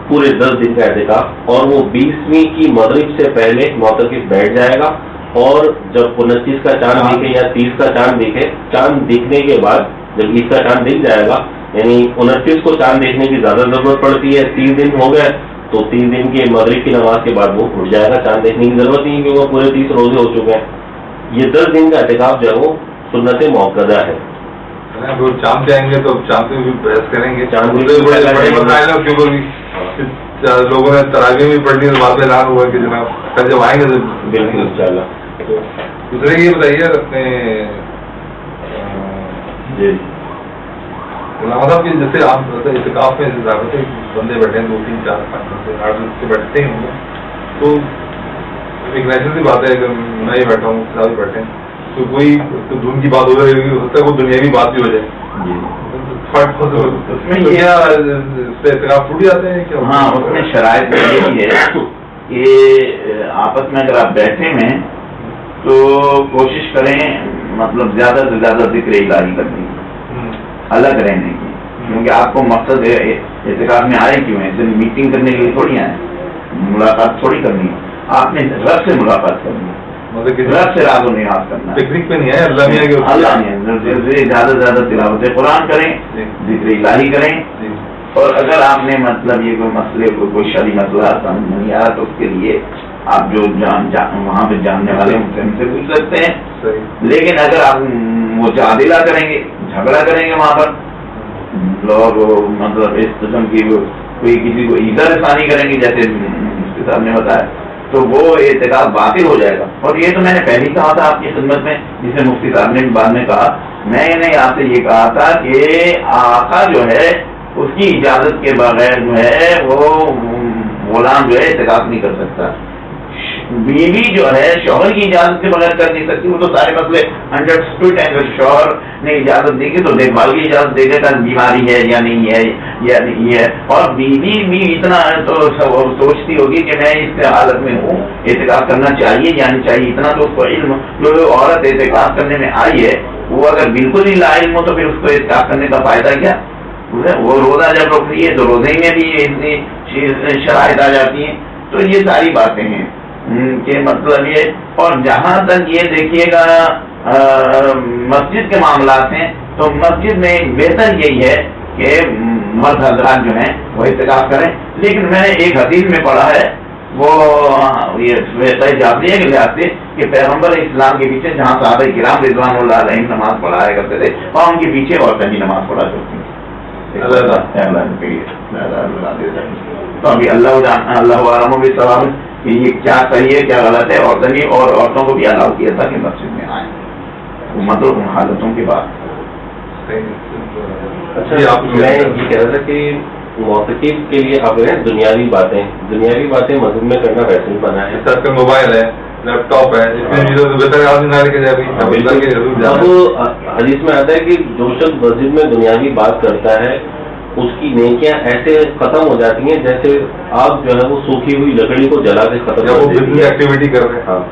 Speaker 3: پورے 10 دن کا اعتکاف، اور وہ 20ویں کی مغرب سے پہلے معتکف بیٹھ جائے گا، اور جب 29 کا چاند دکھے یا 30 کا چاند دکھے، چاند دکھنے کے بعد جب 20 کا چاند دکھ جائے گا، یعنی 29 کو چاند دیکھنے کی زیادہ ضرورت پڑتی ہے، 3 دن ہو گئے تو 3 دن کی مغرب کی نماز کے بعد وہ اٹھ جائے گا، چاند دیکھنے کی ضرورت نہیں کیونکہ پورے 30 روزے ہو چکے ہیں۔ یہ 10 دن کا اعتکاف جو ہے وہ سنت موقدہ ہے۔
Speaker 1: چاند پہ آئیں گے تو چاند پہ بھی بحث کریں گے،
Speaker 3: چاند
Speaker 1: لوگوں نے تراویح بھی پڑھ لی، بعد میں اعلان ہوا کہ جناب کل جب آئیں گے تو
Speaker 3: بالکل انشاءاللہ۔
Speaker 1: دوسرے یہ بتائیے اپنے
Speaker 3: جی
Speaker 1: علامہ صاحب کی جیسے آپ اعتکاف میں زیادہ سے بندے بیٹھے ہیں، 2 3 4 5 بندے 8 سے بیٹھتے ہوں گے، تو ایک نیچرل سی بات ہے کہ میں ہی بیٹھا ہوں، سارے بیٹھے ہیں، تو کوئی دھن کی بات ہو رہی ہے، ہوتا ہے وہ دنیاوی بات بھی ہو جائے، اس میں یہ اعتکاف ٹوٹ جاتے ہیں کیا؟
Speaker 2: ہاں، اس میں شرائط یہی ہے کہ آپس میں اگر آپ بیٹھے ہیں تو کوشش کریں مطلب زیادہ سے زیادہ ذکر الہی کرنے کی، الگ رہنے کی، کیونکہ آپ کو مقصد اعتکاف میں آئے کیوں ہیں؟ صرف میٹنگ کرنے کے لیے تھوڑی آئے، ملاقات تھوڑی کرنی ہے، آپ نے رب سے ملاقات کرنی ہے، رب سے راز و نیاز کرنا ہے،
Speaker 1: پکنک پہ نہیں ہے، اللہ
Speaker 2: نے زیادہ سے زیادہ تلاوت قرآن کریں، ذکر الہی کریں، اور اگر آپ نے مطلب یہ کوئی مسئلے کوئی شرعی مسئلہ سمجھ نہیں آیا تو اس کے لیے آپ جو وہاں پہ جاننے والے ہیں ان سے پوچھ سکتے ہیں، لیکن اگر آپ مجادلہ کریں گے، جھگڑا کریں گے وہاں پر لوگ مطلب اس قسم کی کوئی کسی کو ایزا رسانی کریں گے جیسے مفتی صاحب نے بتایا، تو وہ اعتکاف باطل ہو جائے گا۔ اور یہ تو میں نے پہلے کہا تھا آپ کی خدمت میں، جسے مفتی صاحب نے بعد میں کہا، میں نے آپ سے یہ کہا تھا کہ آقا جو ہے اس کی اجازت کے بغیر جو ہے وہ غلام جو ہے اعتکاف نہیں کر سکتا، بیوی جو ہے شوہر کی اجازت کے بغیر کر نہیں سکتی، وہ تو سارے مسئلے انڈرسٹوڈ ہیں، اگر شوہر نے اجازت دی تو دیکھ بھال کی اجازت دے گا بیماری ہے یا نہیں ہے یا نہیں ہے، اور بیوی بھی اتنا تو سوچتی ہوگی کہ میں اس حالت میں ہوں، اعتکاف کرنا چاہیے یا نہیں چاہیے، اتنا تو اس کو علم، جو عورت اعتکاف کرنے میں آئی ہے وہ اگر بالکل ہی لا علم ہو تو پھر اس کو اعتکاف کرنے کا فائدہ کیا؟ وہ روزہ جب رک رہی ہے تو روزے میں بھی اتنی شرائط آ جاتی ہیں، تو یہ ساری باتیں ہیں کہ مطلب یہ، اور جہاں تک یہ دیکھیے گا مسجد کے معاملات ہیں تو مسجد میں بہتر یہی ہے کہ مرد حضرات جو ہیں وہ اعتکاف کریں. لیکن میں نے ایک حدیث میں پڑھا ہے وہ یہ جاتی ہے کہ لحاظ سے کہ پیغمبر اسلام کے پیچھے جہاں صحابہ کرام رضوان اللہ علیہ نماز پڑھایا کرتے تھے اور ان کے پیچھے عورتیں بھی نماز پڑھا کرتی ہیں. تو ابھی اللہ عالم بھی سوال کہ یہ کیا صحیح ہے کیا غلط ہے. عورتوں کو بھی الاؤ کیا تھا کہ مسجد میں آئیں مطلب حالتوں کی بات.
Speaker 3: اچھا میں یہ کہہ رہا تھا کہ معتکف کے لیے اب دنیاوی باتیں مسجد میں کرنا ویسے ہی بنا ہے.
Speaker 1: سر کا موبائل ہے لیپ ٹاپ ہے
Speaker 3: اب حدیث میں آتا ہے کہ جو شخص مسجد میں دنیاوی بات کرتا ہے اس کی نیکیاں ایسے ختم ہو جاتی ہیں جیسے آپ جو ہے وہ سوکھی ہوئی لکڑی کو جلا کے ختم کر دیتی ہے.
Speaker 1: ایکٹیویٹی کر رہے ہیں.
Speaker 3: ہاں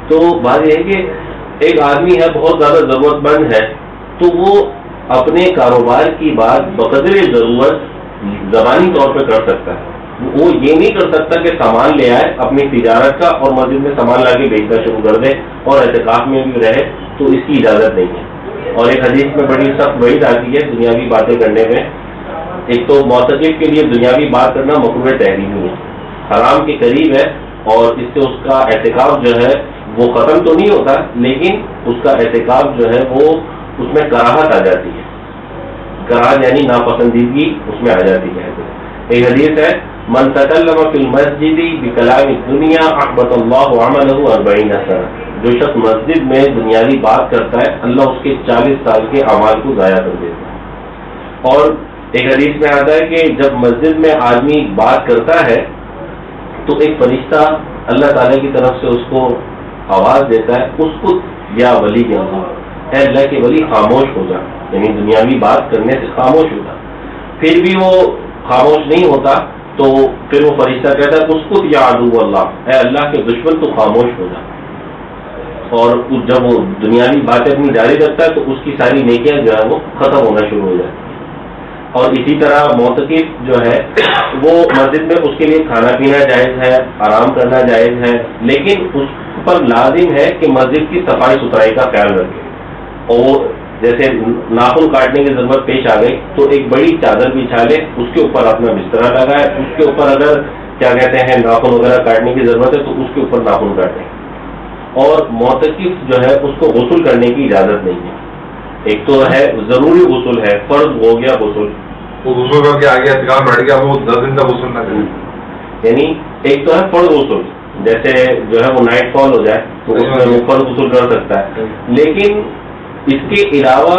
Speaker 3: تو بات یہ ہے کہ ایک آدمی ہے بہت زیادہ ضرورت مند ہے تو وہ اپنے کاروبار کی بات بقدر ضرورت زبانی طور پہ کر سکتا ہے. وہ یہ نہیں کر سکتا کہ سامان لے آئے اپنی تجارت کا اور مسجد میں سامان لا کے بیچنا شروع کر دے اور اعتکاف میں بھی رہے تو اس کی اجازت نہیں ہے. اور ایک حدیث میں بڑی سخت وعید آتی ہے دنیاوی باتیں کرنے میں. ایک تو معتکف کے لیے دنیاوی بات کرنا مکروہ تحریمی ہے, حرام کے قریب ہے اور اس سے اس کا اعتکاف جو ہے وہ ختم تو نہیں ہوتا لیکن اس کا اعتکاف جو ہے وہ اس میں کراہت آ جاتی ہے. کراہت یعنی ناپسندیدگی اس میں آ جاتی ہے. ایک حدیث ہے من تکلم فی المسجد بکلام الدنیا احبط اللہ عملہ 40 سنہ. جو شخص مسجد میں دنیاوی بات کرتا ہے اللہ اس کے 40 سال کے اعمال کو ضائع کر دیتا ہے. اور ایک حدیث میں آتا ہے کہ جب مسجد میں آدمی بات کرتا ہے تو ایک فرشتہ اللہ تعالیٰ کی طرف سے اس کو آواز دیتا ہے اس کو یا ولی کے اے اللہ کے ولی خاموش ہو جا, یعنی دنیاوی بات کرنے سے خاموش ہو جا. پھر بھی وہ خاموش نہیں ہوتا تو پھر وہ فرشتہ کہتا ہے اسکت یا عدو اللہ, اے اللہ کے دشمن تو خاموش ہو جا. اور جب وہ دنیاوی باتیں اپنی جاری رکھتا ہے تو اس کی ساری نیکیاں جو ہے وہ ختم ہونا شروع ہو جاتی ہیں. اور اسی طرح معتکف جو ہے وہ مسجد میں اس کے لیے کھانا پینا جائز ہے, آرام کرنا جائز ہے, لیکن اس پر لازم ہے کہ مسجد کی صفائی ستھرائی کا خیال رکھے. اور جیسے ناخن کاٹنے کی ضرورت پیش آ گئی تو ایک بڑی چادر بچھا لے, اس کے اوپر اپنا بستر لگائے, اس کے اوپر اگر کیا کہتے ہیں ناخن وغیرہ کاٹنے کی ضرورت ہے تو اس کے اوپر ناخن کاٹیں. اور معتکف جو ہے اس کو غسل کرنے کی اجازت نہیں ہے. ایک تو ہے ضروری غسل ہے, فرض ہو گیا غسل,
Speaker 1: وہ غسل کر کے آگے اعتکاف بیٹھ گیا وہ 10 دن کا غسل نہ کرے.
Speaker 3: یعنی ایک تو ہے فرض غسل, جیسے جو ہے وہ نائٹ فال ہو جائے تو اس میں وہ فرض غسل کر سکتا ہے, لیکن اس کے علاوہ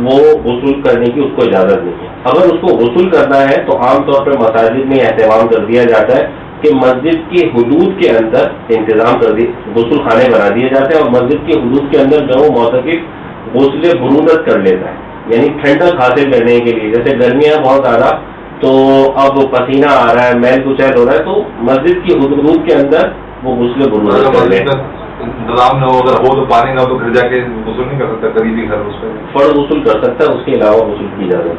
Speaker 3: وہ غسل کرنے کی اس کو اجازت نہیں ہے. اگر اس کو غسل کرنا ہے تو عام طور پر مساجد میں اہتمام کر دیا جاتا ہے کہ مسجد کی حدود کے اندر انتظام کر دی, غسل خانے بنا دیے جاتے ہیں اور مسجد کی حدود کے اندر جو معتکف غسل برودت کر لیتا ہے, یعنی ٹھنڈک حاصل کرنے کے لیے. جیسے گرمیاں بہت زیادہ تو اب پسینہ آ رہا ہے, میل کچیل ہو رہا ہے, تو مسجد کی حدود کے اندر وہ غسل برودت کر لے.
Speaker 1: انتظام نہ ہو اگر ہو تو پانی نہ ہو تو گھر جا کے غسل نہیں کر سکتا, قریبی گھر اس پہ
Speaker 3: فرض غسل کر سکتا ہے, اس کے علاوہ غسل کی اجازت.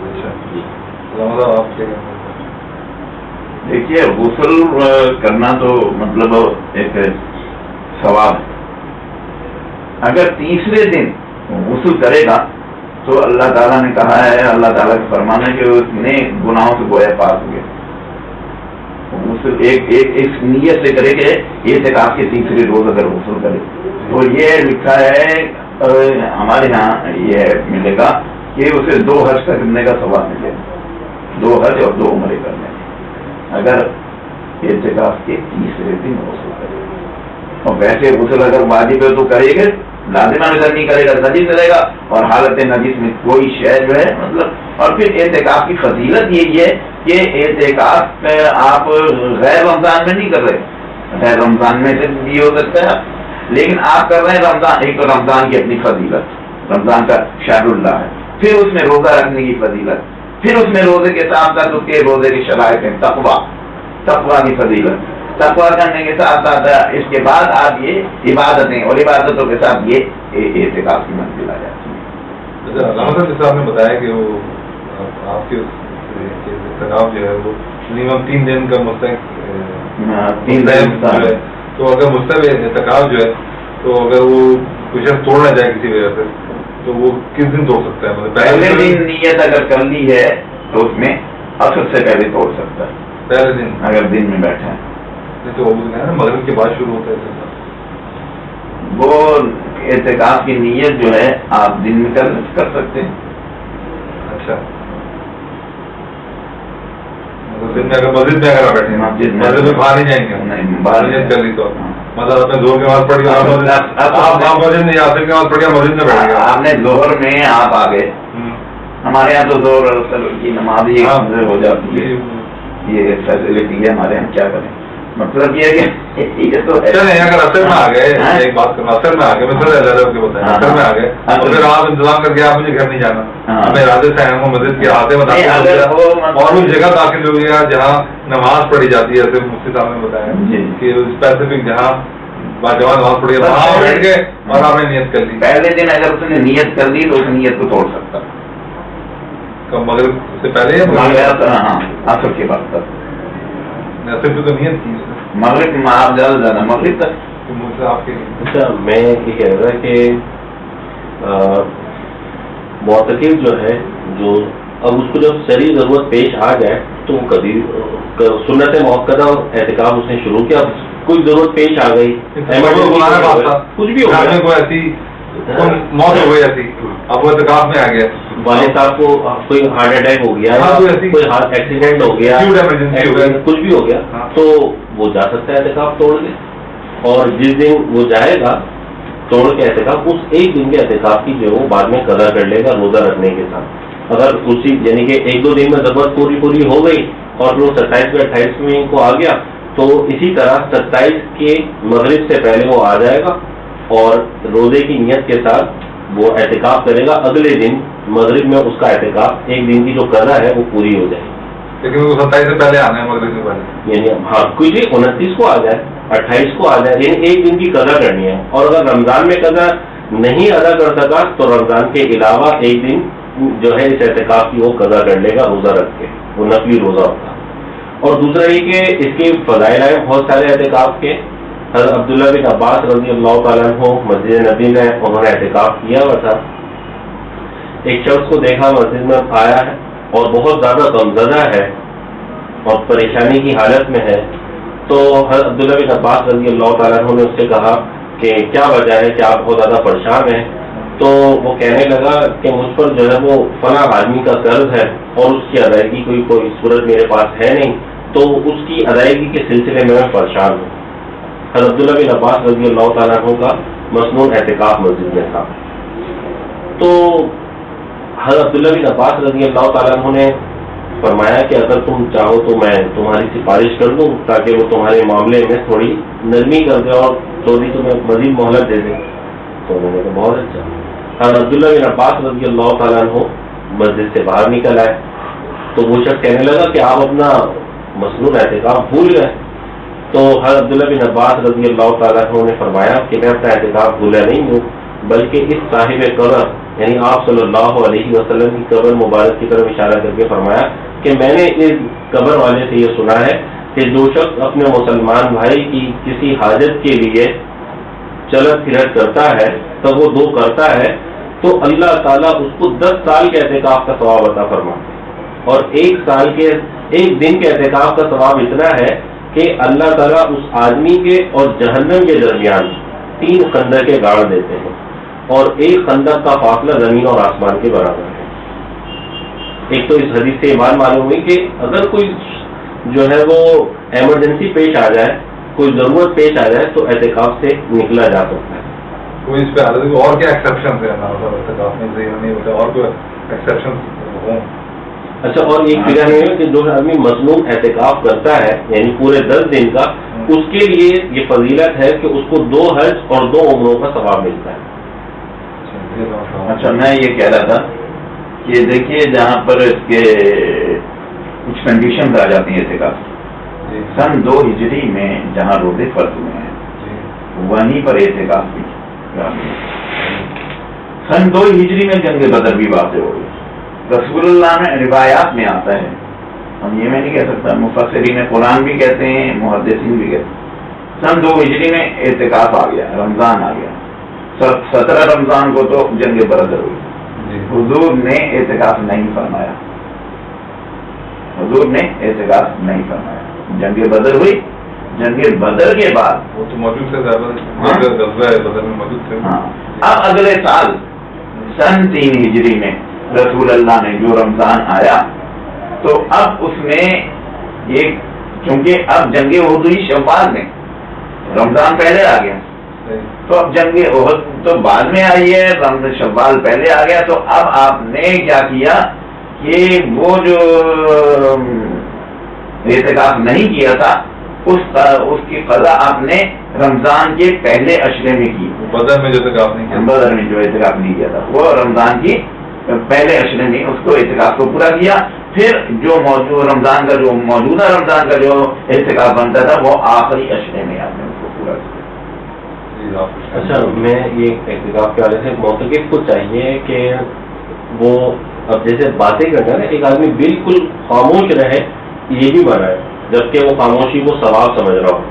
Speaker 1: اچھا آپ کیا
Speaker 2: دیکھیے غسل کرنا تو مطلب ایک ثواب ہے. اگر تیسرے دن غسل کرے گا تو اللہ تعالیٰ نے کہا ہے, اللہ تعالیٰ کا فرمان ہے کہ اس نے گناہوں سے گویا پاک ہو گیا. غسل ایک نیت سے کرے کہ اعتکاف کے تیسرے روز اگر غسل کرے تو یہ لکھا ہے ہمارے یہاں یہ ملے گا کہ اسے 2 حج کرنے کا ثواب ملے گا, 2 حج اور 2 عمرے کرنے اگر اعتکاف کے تیسرے دن غسل کرے. اور ویسے غسل اگر واجب ہے تو کرے گا, لازمہ نظر نہیں کرے گا نجیس رہے گا, اور حالت نجیس میں کوئی شے جو ہے مطلب. اور پھر اعتکاف کی فضیلت یہی ہے کہ اعتکاف آپ غیر رمضان میں نہیں کر رہے, غیر رمضان میں سے بھی ہو سکتا ہے لیکن آپ کر رہے ہیں رمضان. ایک تو رمضان کی اپنی فضیلت, رمضان کا شہر اللہ ہے, پھر اس میں روزہ رکھنے کی فضیلت, پھر اس میں روزے کے ساتھ ساتھ اس کے روزے کی شرائط ہیں, تقویٰ کی فضیلت, تقویٰ کرنے کے ساتھ ساتھ اس کے بعد آپ یہ عبادتیں اور عبادتوں کے ساتھ یہ اعتکاف کی منزل آ جاتی ہے.
Speaker 1: علامہ صاحب نے بتایا کہ وہ آپ کے اعتکاف جو ہے وہ منیمم 3 دن کا مستحق
Speaker 2: 3 دن
Speaker 1: تو اگر مستحق اعتکاف جو ہے تو اگر وہ کوئی شخص توڑنا چاہے کسی وجہ سے تو وہ کس دن توڑ سکتا ہے؟ مطلب
Speaker 2: پہلے دن نیت اگر کر لی ہے تو اس میں عصر سے پہلے توڑ سکتا ہے،
Speaker 1: پہلے دن
Speaker 2: اگر دن میں بیٹھا ہے
Speaker 1: تو وہ مغرب کے بعد شروع ہوتا ہے.
Speaker 2: وہ اعتکاف کی نیت جو ہے آپ دن میں کر سکتے ہیں.
Speaker 1: اچھا دن میں اگر مسجد میں اگر آپ بیٹھے مسجد میں باہر نہیں جائیں گے؟
Speaker 2: نہیں،
Speaker 1: باہر نیت کر لی تو مطلب آپ نے زور کی نماز پڑھ کے آپ مسجد میں آصر کی نماز پڑھ کے مسجد میں بیٹھ گئے.
Speaker 2: آپ نے ظہر میں آپ آ گئے، ہمارے یہاں تو ظہر اور اصل کی نماز ہی ہو جاتی ہے، یہ فیسلٹی ہے ہمارے یہاں، کیا کریں. مطلب یہ کہ یہ تو
Speaker 1: چلیں اگر اثر میں آ گئے، ایک بات کرنا، اثر میں آ گئے، میں بتائیں اثر میں آ گئے تو پھر آپ انتظام کر کے آپ مجھے گھر نہیں جانا، ہمیں ارادے سے مسجد کے ہاتھے میں داخل ہو گیا اور اس جگہ داخل ہو گیا جہاں نماز پڑھی جاتی ہے. ایسے مفتی صاحب نے بتایا کہ اسپیسیفک جہاں باجوان نماز پڑھی وہاں بیٹھ گئے اور آپ نے نیت کر لی.
Speaker 2: پہلے دن اگر اس نے نیت کر دی تو اس نیت کو توڑ سکتا.
Speaker 1: مغرب سے پہلے
Speaker 2: ہاں اثر کے بعد تک
Speaker 1: ایسے تو نیت کی
Speaker 2: مغرب میں آپ زیادہ سے زیادہ مغرب تک.
Speaker 1: آپ کے
Speaker 3: اچھا میں یہ کہہ رہا کہ معتکف جو ہے جو اب اس کو جب شرعی ضرورت پیش آ جائے تو کبھی سنت موقدہ اور اعتکاف اس نے شروع کیا، کوئی ضرورت پیش آ گئی، کچھ بھی ہو گیا،
Speaker 1: کوئی ایسی موت ہو گئی ایسی، اب وہ اعتکاف میں آ گیا،
Speaker 3: والد صاحب کو کوئی ہارٹ اٹیک ہو گیا، کوئی ہارٹ ایکسیڈنٹ ہو گیا، کچھ بھی ہو گیا تو وہ جا سکتا ہے اعتکاف توڑ کے. اور جس دن وہ جائے گا توڑ کے اعتکاف، اس ایک دن کے اعتکاف کی جو وہ بعد میں قضا کر لے گا روزہ رکھنے کے ساتھ. اگر اسی یعنی کہ ایک دو دن میں ضرورت پوری ہو گئی اور پھر وہ 27 یا 28 کو آ گیا تو اسی طرح 27 کے مغرب سے پہلے وہ آ جائے گا اور روزے کی نیت کے ساتھ وہ اعتکاف کرے گا. اگلے دن مغرب میں اس کا اعتکاف ایک دن کی جو قضا ہے وہ پوری ہو جائے گی.
Speaker 1: لیکن وہ 27 سے پہلے آنا ہے مغرب سے پہلے،
Speaker 3: یعنی ہاں کوئی 29 کو آ جائے، 28 کو آ جائے، یعنی ایک دن کی قضا کرنی ہے. اور اگر رمضان میں قضا نہیں ادا کر سکا تو رمضان کے علاوہ ایک دن جو ہے اس اعتکاف کی وہ قضا کر لے گا روزہ رکھ کے، وہ نفلی روزہ ہوتا. اور دوسرا یہ کہ اس کے فضائل ہیں بہت سارے اعتکاف کے. حضرت عبداللہ بن عباس رضی اللہ تعالیٰ عنہ مسجد نبی میں انہوں نے اعتکاف کیا ہوا تھا. ایک شخص کو دیکھا مسجد میں آیا ہے اور بہت زیادہ غمزدہ ہے اور پریشانی کی حالت میں ہے، تو حضرت عبداللہ بن عباس رضی اللہ تعالیٰ عنہ نے اس سے کہا کہ کیا وجہ ہے کہ آپ بہت زیادہ پریشان ہیں. تو وہ کہنے لگا کہ مجھ پر جو ہے وہ فلاں آدمی کا قرض ہے اور اس کی ادائیگی کوئی صورت میرے پاس ہے نہیں، تو اس کی ادائیگی کے سلسلے میں پریشان ہوں. حضرت عبداللہ بن عباس رضی اللہ تعالیٰ عنہ کا مصنون اعتکاف مسجد میں تھا. تو حضرت عبداللہ بن عباس رضی اللہ تعالیٰ عنہ نے فرمایا کہ اگر تم چاہو تو میں تمہاری سفارش کر دوں تاکہ وہ تمہارے معاملے میں تھوڑی نرمی کر دے اور تھوڑی تمہیں مزید مہلت دے دے. تو انہوں نے کہا بہت اچھا. حضرت عبداللہ بن عباس رضی اللہ تعالیٰ عنہ مسجد سے باہر نکل آئے تو وہ شخص کہنے لگا کہ آپ اپنا مصنون اعتکاف بھول گئے. تو حضرت عبداللہ بن عباس رضی اللہ تعالیٰ عنہ نے فرمایا کہ میں اپنا اعتکاف بھولا نہیں ہوں، بلکہ اس صاحب قبر یعنی آپ صلی اللہ علیہ وسلم کی قبر مبارک کی طرف اشارہ کر کے فرمایا کہ میں نے اس قبر والے سے یہ سنا ہے کہ جو شخص اپنے مسلمان بھائی کی کسی حاجت کے لیے چلت پھرت کرتا ہے تب وہ دو کرتا ہے تو اللہ تعالیٰ اس کو 10 سال کے اعتکاف کا ثواب عطا فرماتے ہیں. اور ایک دن کے اعتکاف کا ثواب اتنا ہے کہ اللہ تعالیٰ اس آدمی کے اور جہنم کے درمیان 3 خندقیں گاڑ دیتے ہیں اور ایک خندق کا فاصلہ زمین اور آسمان کے برابر ہے. ایک تو اس حدیث سے ایمان معلوم ہوئی کہ اگر کوئی جو ہے وہ ایمرجنسی پیش آ جائے، کوئی ضرورت پیش آ جائے تو اعتکاف سے نکلا جا سکتا ہے.
Speaker 1: کوئی اس پہ اور کیا ایکسیپشن ہے اعتکاف میں اور کوئی ایکسیپشن ہوں؟
Speaker 3: اچھا اور ایک فکر نہیں ہے کہ جو آدمی مصنون اعتکاف کرتا ہے یعنی پورے 10 دن کا، اس کے لیے یہ فضیلت ہے کہ اس کو 2 حج اور 2 عمروں کا ثواب ملتا ہے.
Speaker 2: اچھا میں یہ کہہ رہا تھا کہ دیکھیے جہاں پر اس کے کچھ کنڈیشن آ جاتی ہیں اعتکاف. سن 2 ہجری میں جہاں روزے فرض ہوئے ہیں وہیں پر اعتکاف بھی. سن 2 ہجری میں جنگ بدر بھی واقع ہو گئی. رسول اللہ میں روایات میں آتا ہے، ہم یہ میں نہیں کہہ سکتا، مفسرین قرآن بھی کہتے ہیں، محدثین بھی کہتے ہیں. سن 2 ہجری میں اعتکاف آ گیا، رمضان آ گیا. 17 رمضان کو تو جنگ بدر ہوئی، حضور نے اعتکاف نہیں فرمایا، حضور نے اعتکاف نہیں فرمایا، جنگ بدر ہوئی، جنگ بدر کے بعد
Speaker 1: وہ تو موجود تھے، بدر میں موجود تھے۔
Speaker 2: اب اگلے سال سن 3 ہجری میں رسول اللہ نے جو رمضان آیا تو اب اس میں یہ، چونکہ اب جنگ احد ہوئی شوال میں، رمضان پہلے آ گیا، تو اب جنگ احد تو بعد میں آئی ہے، شوال پہلے آ گیا، تو اب آپ نے کیا کیا کہ وہ جو اعتکاف نہیں کیا تھا اس کی قضا آپ نے رمضان کے پہلے عشرے میں کی،
Speaker 1: بدر میں جو اعتکاف نہیں کیا،
Speaker 2: بدر میں جو اعتکاف نہیں کیا تھا وہ رمضان کی پہلے عشرے میں اس کو اعتکاف کو پورا کیا، پھر جو رمضان کا جو موجودہ رمضان کا جو اعتکاف بنتا تھا وہ آخری عشرے میں آپ نے اس کو پورا کیا۔
Speaker 3: اچھا، میں یہ اعتکاف کے حوالے سے معتکف کو چاہیے کہ وہ اب جیسے باتیں کرتا ہے نا، ایک آدمی بالکل خاموش رہے، یہ بھی منع ہے، جبکہ وہ خاموشی کو ثواب سمجھ رہا ہو،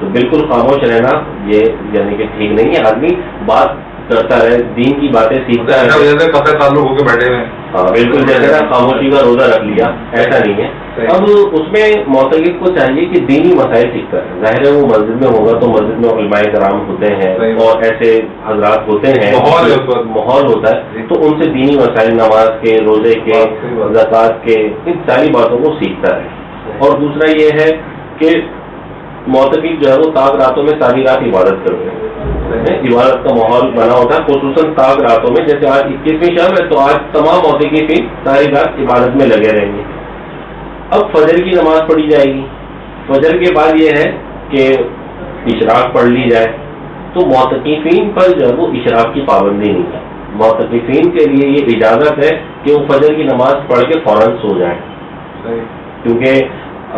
Speaker 3: تو بالکل خاموش رہنا یہ یعنی کہ ٹھیک نہیں ہے، آدمی بات کرتا رہے، دین کی باتیں سیکھتا ہے،
Speaker 1: قطع تعلق ہو کے بیٹھے ہوئے،
Speaker 3: ہاں بالکل، جیسے نا خاموشی کا روزہ رکھ لیا، ایسا نہیں ہے۔ اب اس میں معتکف کو چاہیے کہ دینی مسائل سیکھتا ہے، ظاہر ہے وہ مسجد میں ہوگا تو مسجد میں علماء کرام ہوتے ہیں اور ایسے حضرات ہوتے ہیں، ماحول ہوتا ہے، تو ان سے دینی مسائل، نماز کے، روزے کے، زکوٰۃ کے، ان ساری باتوں کو سیکھتا ہے۔ اور دوسرا یہ ہے کہ معتکف جو ہے وہ تاک راتوں میں ساری رات عبادت کرتے ہیں، عبادت کا ماحول بنا ہوتا ہے، خصوصاً تاک راتوں میں، جیسے آج 21ویں شب ہے تو آج تمام معتکفین ساری رات عبادت میں لگے رہیں گے۔ اب فجر کی نماز پڑھی جائے گی، فجر کے بعد یہ ہے کہ اشراق پڑھ لی جائے، تو معتکفین پر جو ہے وہ اشراق کی پابندی نہیں ہے، معتکفین کے لیے یہ اجازت ہے کہ وہ فجر کی نماز پڑھ کے فوراً سو جائیں، کیونکہ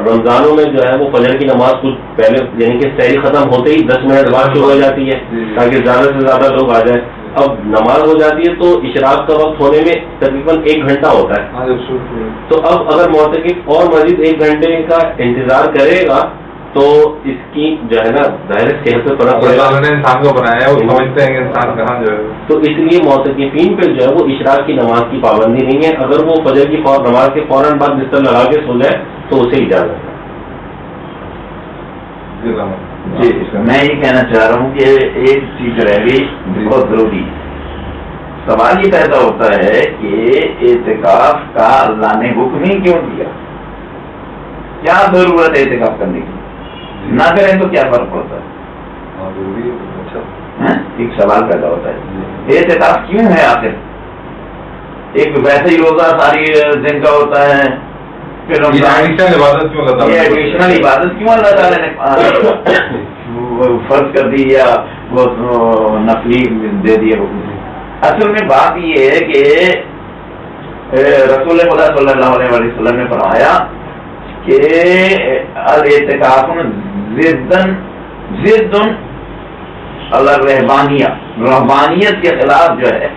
Speaker 3: رمضانوں میں جو ہے وہ فجر کی نماز کچھ پہلے یعنی کہ سحری ختم ہوتے ہی 10 منٹ بعد شروع ہو جاتی ہے تاکہ زیادہ سے زیادہ لوگ آ جائیں۔ اب نماز ہو جاتی ہے تو اشراق کا وقت ہونے میں تقریباً 1 گھنٹہ ہوتا ہے، تو اب اگر معتکف اور مزید 1 گھنٹے کا انتظار کرے گا تو اس کی جو ہے نا ظاہر صحت پہ فرق پڑے گا،
Speaker 1: انسان کو بنایا ہے، وہ سمجھتے ہیں کہ انسان کہاں جو ہے،
Speaker 3: تو اس لیے معتکفین پہ جو ہے وہ اشراق کی نماز کی پابندی نہیں ہے، اگر وہ فجر کی نماز کے فوراً بعد بستر لگا کے سو جائے تو اسے اجازت ہے۔
Speaker 2: جی، میں یہ کہنا چاہ رہا ہوں کہ ایک چیز رہ گئی بہت ضروری، سوال یہ پیدا ہوتا ہے کہ اعتکاف کا اللہ نے حکم ہی کیوں دیا، کیا ضرورت ہے اعتکاف کرنے کی، نہ کریں تو کیا فرق پڑتا ہے؟ ایک سوال پیدا ہوتا ہے، اعتکاف کیوں ہے آخر؟ ایک ویسے ہی روزہ ساری دن کا ہوتا ہے، پھر
Speaker 1: عبادت کیوں
Speaker 2: ایڈیشنل عبادت کیوں اللہ تعالیٰ نے فرض کر دی یا وہ نفلی دے دیے حکم؟ اصل میں بات یہ ہے کہ رسول خدا صلی اللہ علیہ وسلم نے فرمایا کہ الاعتکاف ضد الرہبانیہ، رہبانیت کے خلاف جو ہے،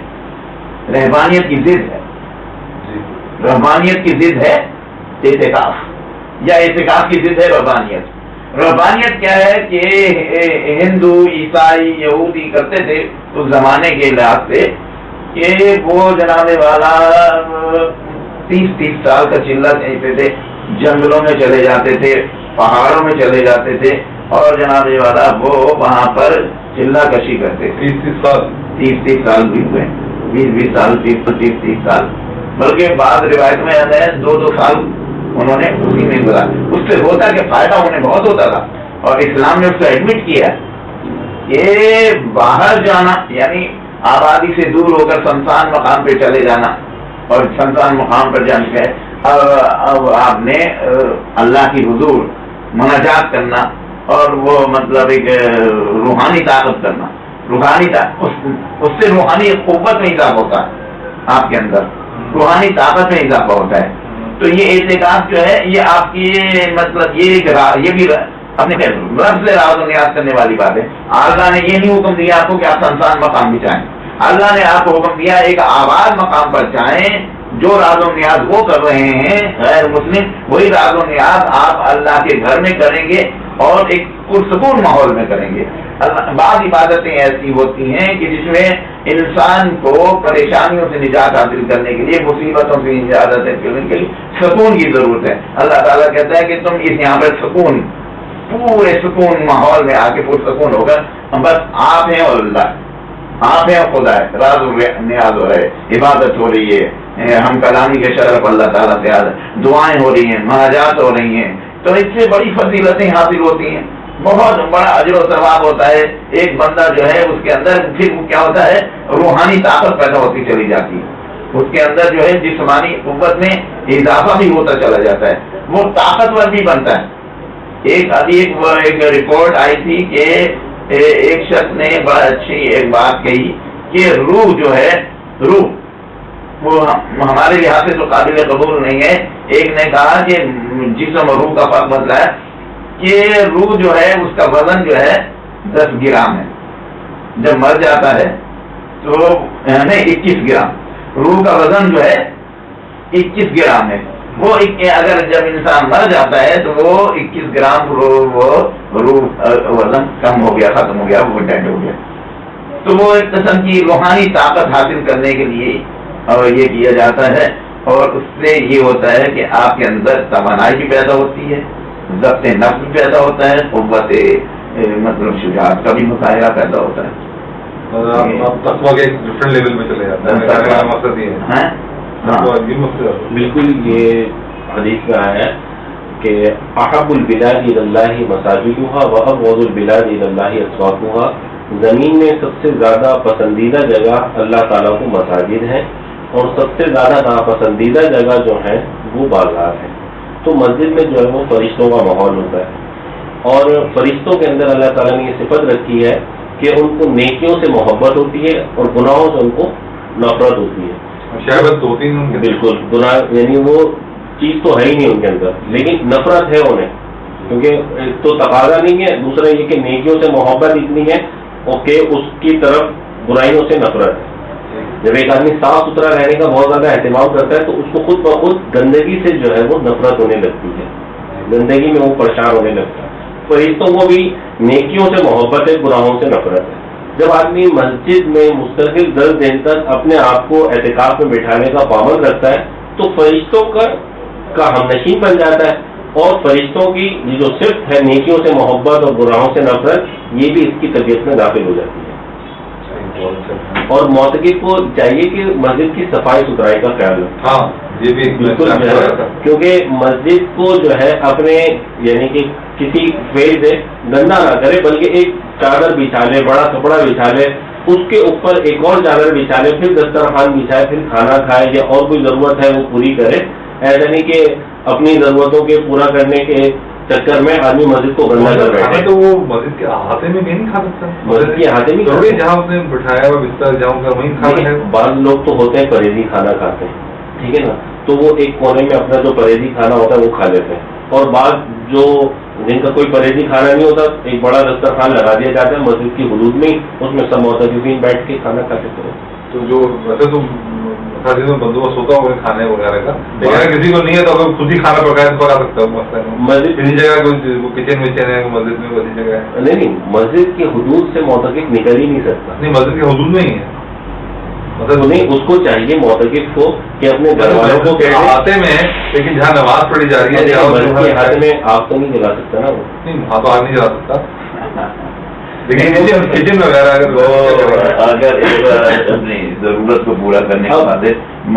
Speaker 2: رہبانیت کی ضد ہے، رہبانیت کی ضد ہے اعتکاف، یا اعتکاف کی ضد ہے رہبانیت۔ رہبانیت کیا ہے کہ ہندو، عیسائی، یہودی کرتے تھے اس زمانے کے لحاظ سے کہ وہ جناب والا 30 سال کا چلہ کہتے تھے، جنگلوں میں چلے جاتے تھے، پہاڑوں میں چلے جاتے تھے، اور جناب والا وہ وہاں پر چلہ کشی کرتے تھے۔ 30 سال بھی ہوئے، 20 سال، 30 سال، بلکہ بعض روایت میں آتا ہے 2 سال انہوں نے اسی میں گزارا۔ اس سے ہوتا کہ فائدہ انہیں بہت ہوتا تھا، اور اسلام نے اس کو ایڈمٹ کیا کہ باہر جانا یعنی آبادی سے دور ہو کر سنسان مقام پہ چلے جانا، اور سنسان مقام پر جانے کے اب آپ نے اللہ کی حضور مناجات کرنا، اور وہ مطلب ایک روحانی طاقت کرنا، روحانی طاقت، اس سے روحانی قوت میں اضافہ ہوتا ہے، آپ کے اندر روحانی طاقت میں اضافہ ہوتا ہے۔ تو یہ اعتکاف جو ہے یہ آپ کی مطلب یہ بھی اپنے رب سے راز و نیاز کرنے والی بات ہے۔ اللہ نے یہ نہیں حکم دیا آپ کو کہ آپ سنسان مقام بھی چاہیں، اللہ نے آپ کو حکم دیا ایک آباد مقام پر چاہیں، جو راز و نیاز وہ کر رہے ہیں غیر مسلم، وہی راز و نیاز آپ اللہ کے گھر میں کریں گے اور ایک پرسکون ماحول میں کریں گے۔ بعض عبادتیں ایسی ہوتی ہیں کہ جس میں انسان کو پریشانیوں سے نجات حاصل کرنے کے لیے، مصیبتوں سے نجات حاصل کرنے کے لیے سکون کی ضرورت ہے. اللہ تعالیٰ کہتا ہے کہ تم اس یہاں پر سکون، پورے سکون ماحول میں آ کے پرسکون ہو کر بس آپ ہیں اور اللہ، آپ ہیں اور خدا ہے، راز و نیاز ہو رہے، عبادت ہو رہی ہے، ہم کلامی کے شرف اللہ تعالیٰ سے دعائیں ہو رہی ہیں، مناجات ہو رہی ہیں، تو اس سے بڑی فضیلتیں حاصل ہوتی ہیں، بہت بڑا اجر و ثواب ہوتا ہے. ایک بندہ جو ہے اس کے اندر پھر کیا ہوتا ہے، روحانی طاقت پیدا ہوتی چلی جاتی ہے، اس کے اندر جو ہے جسمانی قوت میں اضافہ بھی ہوتا چلا جاتا ہے، وہ طاقتور بھی بنتا ہے. ایک رپورٹ آئی تھی کہ ایک شخص نے بڑا اچھی ایک بات کہی کہ روح جو ہے، روح وہ ہمارے لحاظ سے تو قابل قبول نہیں ہے. ایک نے کہا کہ جسم اور روح کا فرق مسئلہ ہے کہ روح جو ہے اس کا وزن جو ہے 10 گرام ہے، جب مر جاتا ہے تو 21 گرام، روح کا وزن جو ہے 21 گرام ہے. وہ اگر جب انسان مر جاتا ہے تو وہ 21 گرام روح وزن کم ہو گیا، ختم ہو گیا، وہ ڈیڈ ہو گیا. تو وہ ایک قسم کی روحانی طاقت حاصل کرنے کے لیے یہ کیا جاتا ہے، اور اس سے یہ ہوتا ہے کہ آپ کے اندر توانائی بھی پیدا ہوتی ہے، ضبط نفس بھی پیدا ہوتا ہے، قوت مطلب شجاعت کا بھی مظاہرہ پیدا ہوتا ہے.
Speaker 1: اب تقویٰ کے ایک ڈفرنٹ لیول میں چلے جاتا ہے، مقصد یہ ہے.
Speaker 3: بالکل یہ حدیث میں آیا ہے کہ احب البلاد الی اللہ مساجدها وابغض البلاد الی اللہ اسواقها. زمین میں سب سے زیادہ پسندیدہ جگہ اللہ تعالیٰ کو مساجد ہیں، اور سب سے زیادہ ناپسندیدہ جگہ جو ہے وہ بازار ہے. تو مسجد میں جو ہے وہ فرشتوں کا ماحول ہوتا ہے، اور فرشتوں کے اندر اللہ تعالیٰ نے یہ صفت رکھی ہے کہ ان کو نیکیوں سے محبت ہوتی ہے اور گناہوں سے ان کو نفرت ہوتی ہے.
Speaker 1: شہبت ہوتی ہے
Speaker 3: بالکل، گناہ یعنی وہ چیز تو ہے ہی نہیں ان کے اندر، لیکن نفرت ہے انہیں، کیونکہ ایک تو تقاضا نہیں ہے، دوسرا یہ کہ نیکیوں سے محبت اتنی ہے اور کہ اس کی طرف برائیوں سے نفرت ہے. جب ایک آدمی صاف ستھرا رہنے کا بہت زیادہ اہتمام کرتا ہے تو اس کو خود بخود گندگی سے جو ہے وہ نفرت ہونے لگتی ہے، گندگی میں وہ پریشان ہونے لگتا ہے. فرشتوں کو بھی نیکیوں سے محبت ہے، گناہوں سے نفرت ہے. جب آدمی مسجد میں مستقل 10 دن تک اپنے آپ کو اعتکاف میں بٹھانے کا پابند رکھتا ہے تو فرشتوں کا ہمنشین بن جاتا ہے، اور فرشتوں کی جو صفت ہے نیکیوں سے محبت اور گناہوں سے نفرت، یہ بھی اس کی طبیعت میں داخل ہو جاتی ہے. اور معتکف کو چاہیے کہ مسجد کی صفائی ستھرائی کا خیال رکھے.
Speaker 1: ہاں یہ بھی
Speaker 3: بالکل، کیونکہ مسجد کو جو ہے اپنے یعنی کہ کسی فیل سے گندا نہ کرے، بلکہ ایک چادر بچھا لے، بڑا کپڑا بچھا لے، اس کے اوپر ایک اور چادر بچھا لے، پھر دسترخوان بچھائے، پھر کھانا کھائے، یا اور کوئی ضرورت ہے وہ پوری کرے. ایسا نہیں کہ اپنی ضرورتوں کے پورا کرنے کے چکر میں آدمی مسجد کو گندا کر بیٹھے.
Speaker 1: تو وہ مسجد کے احاطے میں بھی نہیں کھا سکتا،
Speaker 3: مسجد کے احاطے میں
Speaker 1: ضروری جہاں اس نے بٹھایا ہوا بستر جہاں کا وہیں کھانا ہے.
Speaker 3: بعض لوگ تو ہوتے ہیں پرہیزی کھانا کھاتے ہیں، ٹھیک ہے نا، تو وہ ایک کونے میں اپنا جو پرہیزی کھانا ہوتا ہے وہ کھا لیتے ہیں. اور بعض جو جن کا کوئی پرہیزی کھانا نہیں ہوتا، ایک بڑا دسترخوان لگا دیا جاتا ہے مسجد کی حدود میں، اس میں سب معتکفین بیٹھ کے کھانا کھاتے ہیں.
Speaker 1: تو جو ویسے تو میں بندوبست ہوتا ہے کھانے وغیرہ کا، لیکن اگر کسی کو نہیں ہے تو اگر خود ہی کھانا پکایا تو پکا سکتا ہے. مسجد کسی جگہ کچن وچن ہے مسجد میں کسی جگہ ہے
Speaker 3: نہیں، مسجد کے حدود سے معتکف نکل ہی نہیں سکتا.
Speaker 1: نہیں، مسجد کے حدود میں ہی ہے
Speaker 3: مطلب نہیں، اس کو چاہیے معتکف کو کہ اپنے گھر والوں کو
Speaker 1: احاطے میں، لیکن جہاں نماز پڑھی جا رہی ہے
Speaker 3: احاطے میں آگ تو نہیں جلا سکتا نا وہ.
Speaker 1: نہیں، وہاں تو آگ نہیں جلا سکتا، لیکن کچن وغیرہ
Speaker 2: اگر اپنی ضرورت کو پورا کرنے کے بعد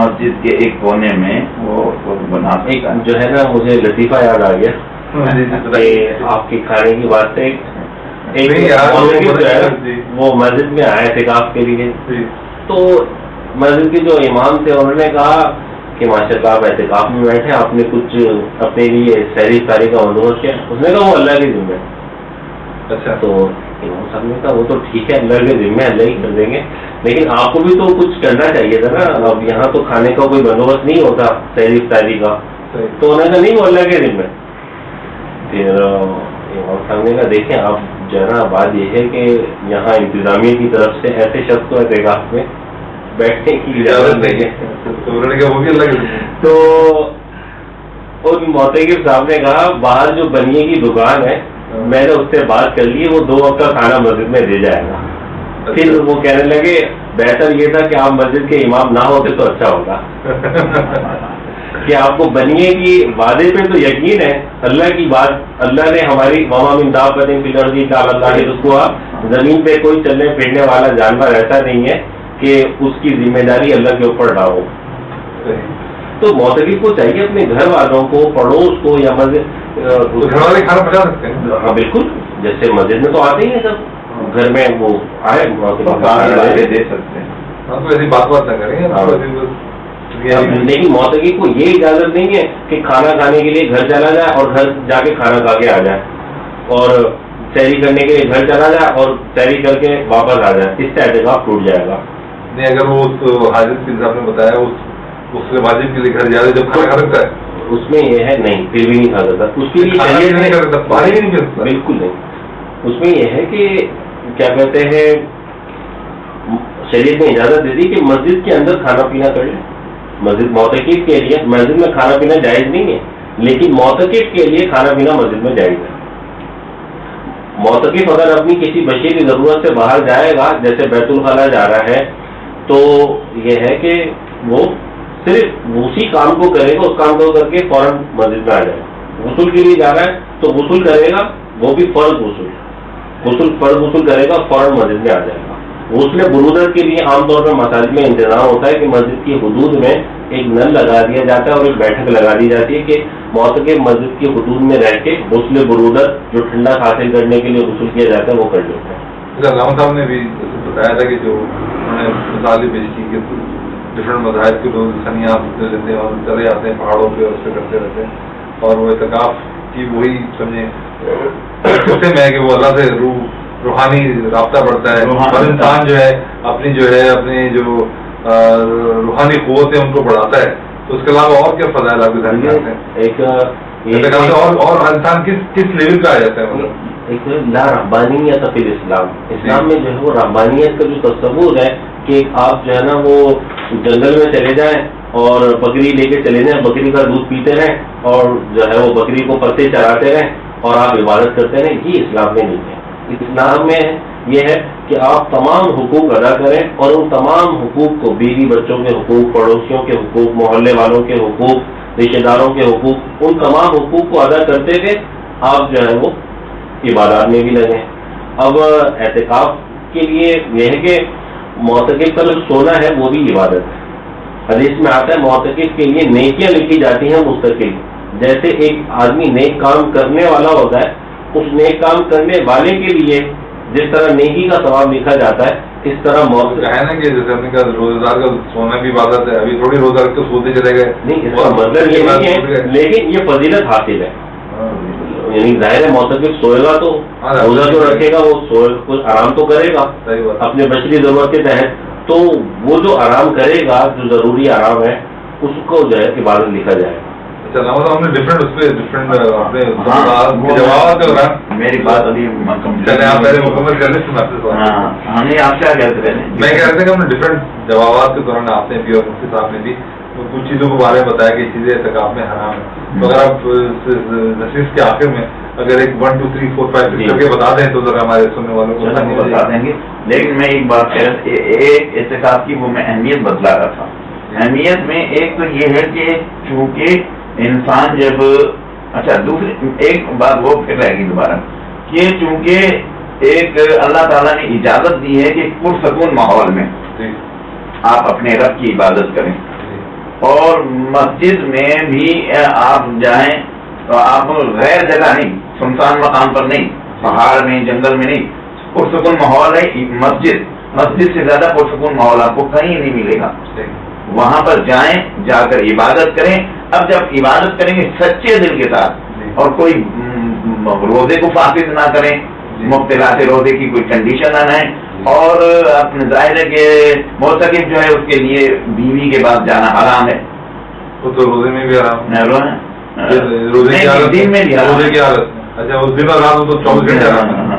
Speaker 2: مسجد کے ایک کونے میں وہ بنا.
Speaker 3: ایک جو ہے نا مجھے لطیفہ یاد آ گیا آپ کی کھانے کی بات سے. وہ مسجد میں آئے اعتکاف کے لیے، تو مسجد کے جو امام تھے انہوں نے کہا کہ ماشاء اللہ آپ اعتکاف میں بیٹھے، آپ نے کچھ اپنے لیے سحری افطاری کا بندوبست کیا؟ اس نے کہا وہ اللہ کے ذمہ. اچھا، تو امام صاحب نے کہا وہ تو ٹھیک ہے، اللہ کے ذمہ اللہ ہی کر دیں گے، لیکن آپ کو بھی تو کچھ کرنا چاہیے تھا نا. اب یہاں تو کھانے کا کوئی بندوبست نہیں ہوتا سحری افطاری کا. تو انہوں نے کہا نہیں وہ اللہ کے ذمہ. پھر امام صاحب نے کہا دیکھیں آپ جو ہے نا، بات یہ ہے کہ یہاں انتظامیہ کی طرف سے ایسے شخص کو اعتکاف میں بیٹھنے کی اجازت نہیں ہے. تو ان معتکف صاحب نے کہا باہر جو بنیے کی دکان ہے میں نے اس سے بات کر لی, وہ 2 وقت کا کھانا مسجد میں دے جائے گا. پھر وہ کہنے لگے بہتر یہ تھا کہ آپ مسجد کے امام نہ ہوتے تو اچھا ہوگا. کہ آپ کو بنیے کی وعدے پہ تو یقین ہے, اللہ کی بات, اللہ نے ہماری وما من دابۃ فی الارض الا علی اللہ رزقها, زمین پہ کوئی چلنے پھرنے والا جانور ایسا نہیں ہے کہ اس کی ذمہ داری اللہ کے اوپر ڈالو. تو معتکف کو چاہیے اپنے گھر والوں کو, پڑوس کو, یا مسجد
Speaker 1: گھر والے کھانا پکا سکتے ہیں.
Speaker 3: ہاں بالکل, جیسے مسجد میں تو آتے ہی ہیں سب, گھر میں وہ آئے
Speaker 2: دے سکتے ہیں.
Speaker 1: ہم تو ایسی بات نہ کریں.
Speaker 3: لیکن معتکف کو یہ اجازت نہیں ہے کہ کھانا کھانے کے لیے گھر چلا جائے اور گھر جا کے کھانا کھا کے آ جائے, اور سحری کرنے کے لیے گھر چلا جائے اور سحری کر کے واپس آ جائے. اس سے اعتکاف ٹوٹ جائے گا.
Speaker 1: نہیں, اگر وہ حاجت کے حساب نے بتایا اس کے واجب کے لیے گھر جا رہے جب کھانا کھا سکتا ہے,
Speaker 3: اس میں یہ ہے نہیں, پھر بھی نہیں کھا سکتا. اس کے لیے بالکل نہیں. اس میں یہ ہے کہ کیا کہتے ہیں, شریعت نے اجازت دے دی کہ مسجد کے اندر کھانا پینا کر لیں. مسجد معتکف کے لیے مسجد میں کھانا پینا جائز نہیں ہے, لیکن معتکف کے لیے کھانا پینا مسجد میں جائز ہے. معتکف اگر اپنی کسی بچے کی ضرورت سے باہر جائے گا, جیسے بیت الخلا جا رہا ہے, تو یہ ہے کہ وہ صرف اسی کام کو کرے گا, اس کام کو کر کے فوراً مسجد میں آ جائے گا. غسل کے لیے جا رہا ہے تو غسل کرے گا, وہ بھی فرض غسل کرے گا, فوراً مسجد میں آ جائے گا. غسل برودت کے لیے عام طور پر مساجد میں انتظام ہوتا ہے کہ مسجد کی حدود میں ایک نل لگا دیا جاتا ہے اور ایک بیٹھک لگا دی جاتی ہے کہ معتکف مسجد کی حدود میں رہ کے غسل برودت جو ٹھنڈا حاصل کرنے کے لیے غسل کیا جاتا ہے وہ کر لیتا ہے.
Speaker 1: علامہ صاحب نے بھی بتایا تھا کہ جو انہوں نے مثال پیش کی کہ ڈفرینٹ مذاہب کے لوگ سنیاس لیتے ہیں اور چلے جاتے ہیں پہاڑوں پہ اور اس سے کرتے رہتے ہیں, اور وہ اعتکاف کی وہی سمجھے اسے میں کہ وہ اللہ سے روحانی رابطہ بڑھتا ہے, اور انسان جو ہے اپنی جو روحانی قوت ہے ان کو بڑھاتا ہے. تو اس کے علاوہ اور کیا فضائل آپ کے اور انسان کس لیول پہ آ جاتا ہے؟ مطلب
Speaker 3: ایک لا رحبانیت فی اسلام میں جو ہے وہ رحبانیت کا جو تصور ہے کہ آپ جو ہے نا وہ جنگل میں چلے جائیں اور بکری لے کے چلے جائیں, بکری کا دودھ پیتے رہیں اور جو ہے وہ بکری کو پتے چراتے رہیں اور آپ عبادت کرتے رہیں. یہ اسلام میں نہیں ہے. اسلام میں یہ ہے کہ آپ تمام حقوق ادا کریں, اور ان تمام حقوق کو, بیوی بچوں کے حقوق, پڑوسیوں کے حقوق, محلے والوں کے حقوق, رشتے داروں کے حقوق, ان تمام حقوق کو ادا کرتے ہوئے آپ جو ہے وہ عبادات میں بھی لگیں. اب اعتکاف کے لیے یہ ہے کہ معتکف کا جو سونا ہے وہ بھی عبادت ہے. حدیث میں آتا ہے معتکف کے لیے نیکیاں لکھی جاتی ہیں مستقل. جیسے ایک آدمی نیک کام کرنے والا ہوتا ہے, اس نیک کام کرنے والے کے لیے جس طرح نیکی کا ثواب لکھا جاتا ہے, اس طرح
Speaker 1: ہے نا کہ جیسے ہم نے کہا روزے دار کا سونا بھی عبادت ہے. ابھی تھوڑی روزہ رکھ کے سوتے چلے گئے,
Speaker 3: نہیں اس کا مطلب یہ نہیں ہے, لیکن یہ فضیلت حاصل ہے. یعنی ظاہر ہے معتکف سوئے گا تو روزہ جو رکھے گا وہ آرام تو کرے گا اپنے بشری ضرورت کے تحت, تو وہ جو آرام کرے گا جو ضروری آرام ہے اس کو جو ہے عبادت لکھا جائے گا.
Speaker 1: ہم نے ڈفرینٹ
Speaker 2: میری بات ابھی
Speaker 1: مکمل کرنے سے
Speaker 2: ہم نے آپ کیا کہتے ہیں,
Speaker 1: میں کہہ رہا تھا کہ ہم نے ڈفرینٹ جوابات کے دوران آپ نے بھی اور مفتی صاحب نے بھی کچھ چیزوں کے بارے میں بتایا کہ چیزیں اعتکاف میں حرام ہے. تو اگر آپ نشست کے آخر میں اگر ایک 1 2 3 4 5 کر کے بتا دیں تو ذرا ہمارے سننے والوں کو
Speaker 2: بتا دیں گے. لیکن میں ایک بات کہہ رہا تھا, ایک اعتکاف کی وہ میں اہمیت بتلا رہا تھا. اہمیت میں ایک تو یہ ہے کہ چونکہ انسان جب اچھا دوسری ایک بات وہ پھر رہے گی دوبارہ کہ چونکہ ایک اللہ تعالیٰ نے اجازت دی ہے کہ پرسکون ماحول میں آپ اپنے رب کی عبادت کریں, اور مسجد میں بھی آپ جائیں تو آپ غیر جگہ نہیں, سنسان مقام پر نہیں, پہاڑ میں جنگل میں نہیں, پرسکون ماحول ہے مسجد سے زیادہ پرسکون ماحول آپ کو کہیں نہیں ملے گا. وہاں پر جائیں, جا کر عبادت کریں. اب جب عبادت کریں گے سچے دل کے ساتھ اور کوئی روزے کو فاسد نہ کریں, مبتلا سے روزے کی کوئی کنڈیشن نہ ہے, اور اپنے ظاہر ہے کہ معتکف جو ہے اس کے لیے بیوی کے بعد جانا حرام ہے.
Speaker 1: وہ تو روزے میں بھی حرام ہے,
Speaker 2: روزے کی حالت
Speaker 1: اچھا اس دن اور رات تو 24 گھنٹے حرام ہے.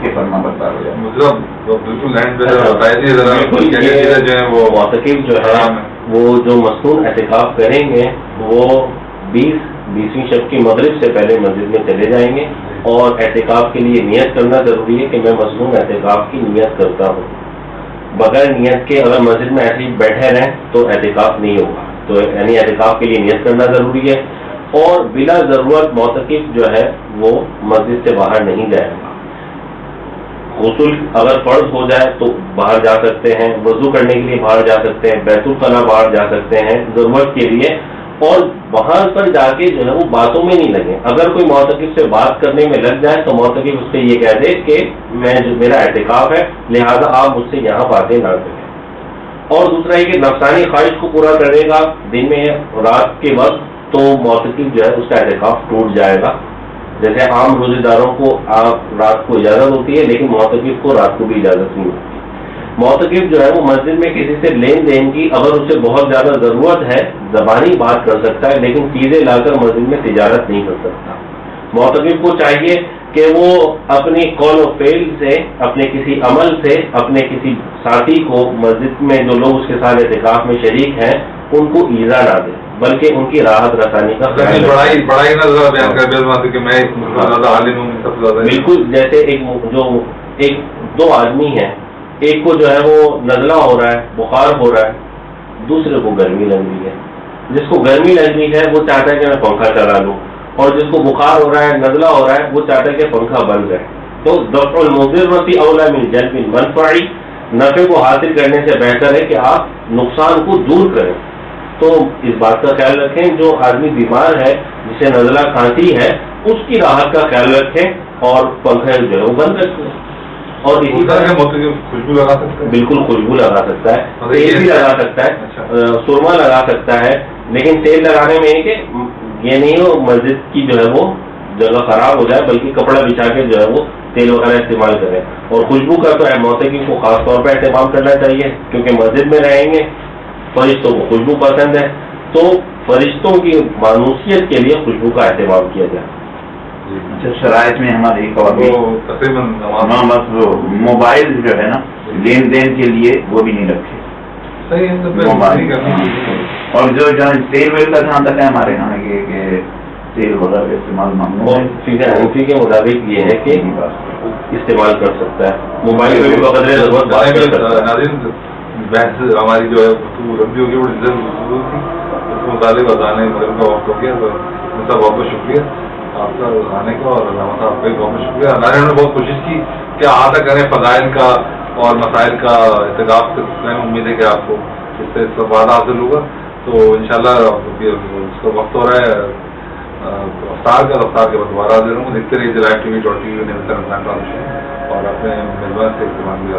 Speaker 2: اس کے فرما بردار ہو جائیں.
Speaker 1: مطلب بالکل لینڈ پہ بتائی تھی ذرا جو ہے وہ
Speaker 3: معتکف جو ہے وہ جو مصنون اعتکاف کریں گے وہ 20ویں شب کی مغرب سے پہلے مسجد میں چلے جائیں گے اور اعتکاف کے لیے نیت کرنا ضروری ہے کہ میں مصنون اعتکاف کی نیت کرتا ہوں. بغیر نیت کے اگر مسجد میں ایسے ہی بیٹھے رہیں تو اعتکاف نہیں ہوگا. تو یعنی اعتکاف کے لیے نیت کرنا ضروری ہے اور بلا ضرورت معتکف جو ہے وہ مسجد سے باہر نہیں جائے گا. غسل اگر فرض ہو جائے تو باہر جا سکتے ہیں, وضو کرنے کے لیے باہر جا سکتے ہیں, بیت الخلا باہر جا سکتے ہیں ضرورت کے لیے, اور وہاں پر جا کے جو ہے وہ باتوں میں نہیں لگے. اگر کوئی معتکف سے بات کرنے میں لگ جائے تو معتکف اس سے یہ کہہ دے کہ میرا اعتکاف ہے لہذا آپ مجھ سے یہاں باتیں نہ کریں. اور دوسرا یہ کہ نفسانی خواہش کو پورا کرے گا دن میں رات کے وقت تو معتکف جو ہے اس کا اعتکاف ٹوٹ جائے گا. جیسے عام روزے داروں کو رات کو اجازت ہوتی ہے لیکن معتکف کو رات کو بھی اجازت نہیں ہوتی. معتکف جو ہے وہ مسجد میں کسی سے لین دین کی اگر اسے بہت زیادہ ضرورت ہے زبانی بات کر سکتا ہے لیکن چیزیں لا کر مسجد میں تجارت نہیں کر سکتا. معتکف کو چاہیے کہ وہ اپنی قول و فعل سے, اپنے کسی عمل سے, اپنے کسی ساتھی کو مسجد میں جو لوگ اس کے ساتھ اعتکاف میں شریک ہیں ان کو ایذا نہ دے بلکہ ان کی راحت رسانی کا
Speaker 1: بڑائی نہ بیان کر کہ میں زیادہ عالم ہوں سب سے زیادہ.
Speaker 3: بالکل. جیسے ایک دو آدمی ہیں, ایک کو جو ہے وہ نزلہ ہو رہا ہے, بخار ہو رہا ہے, دوسرے کو گرمی لگ رہی ہے. جس کو گرمی لگ رہی ہے وہ چاہتا ہے کہ میں پنکھا چلا لوں, اور جس کو بخار ہو رہا ہے, نزلہ ہو رہا ہے, وہ چاہتا ہے کہ پنکھا بند رہے. تو دفع المضرۃ اولی من جلب المنفع, نفع کو حاصل کرنے سے بہتر ہے کہ آپ نقصان کو دور کریں. تو اس بات کا خیال رکھیں جو آدمی بیمار ہے جسے نزلہ کھانسی ہے اس کی راحت کا خیال رکھیں اور پنکھا جو ہے وہ بند رکھیں. اور اسی طرح
Speaker 1: خوشبو لگا سکتا ہے,
Speaker 3: بالکل خوشبو لگا سکتا ہے, تیل بھی لگا سکتا ہے, سرما لگا سکتا ہے. لیکن تیل لگانے میں کہ یہ نہیں ہو مسجد کی جو ہے وہ جگہ خراب ہو جائے بلکہ کپڑا بچھا کے جو ہے وہ تیل وغیرہ استعمال کریں. اور خوشبو کا تو معتکف کو خاص طور پہ اہتمام کرنا چاہیے کیونکہ مسجد میں رہیں گے, فرشتوں کو خوشبو پسند ہے تو فرشتوں کی مانوسیت کے لیے خوشبو کا اہتمام کیا جائے.
Speaker 2: اچھا شرائط میں ہمارے ایک اور موبائل جو ہے نا لین دین کے لیے وہ بھی نہیں رکھے موبائل. اور جو تیل ویل کا جہاں تک ہے ہمارے یہاں کہ تیل وغیرہ کا استعمال
Speaker 3: حنفی کے مطابق یہ ہے کہ استعمال کر سکتا ہے موبائل میں بھی.
Speaker 1: بحث ہماری جو ہے لمبی ہوگی بڑی ضرور تھی, اس کو متعلق بتانے مغرب کا وقت ہو گیا. تو سب بہت بہت شکریہ آپ کا آنے کا اور علامہ صاحب کا بھی بہت بہت شکریہ. ناظرین نے بہت کوشش کی کہ احاطہ کریں فضائل کا اور مسائل کا اعتکاف کریں. امید ہے کہ آپ کو اس سے استفادہ حاصل ہوگا. تو انشاءاللہ اس کا وقت ہو رہا ہے رفتار کے بعد دوبارہ حاضر ہوں. دیکھتے رہیے LiveTV.TV اور اپنے میزبان سے اہتمام بھی.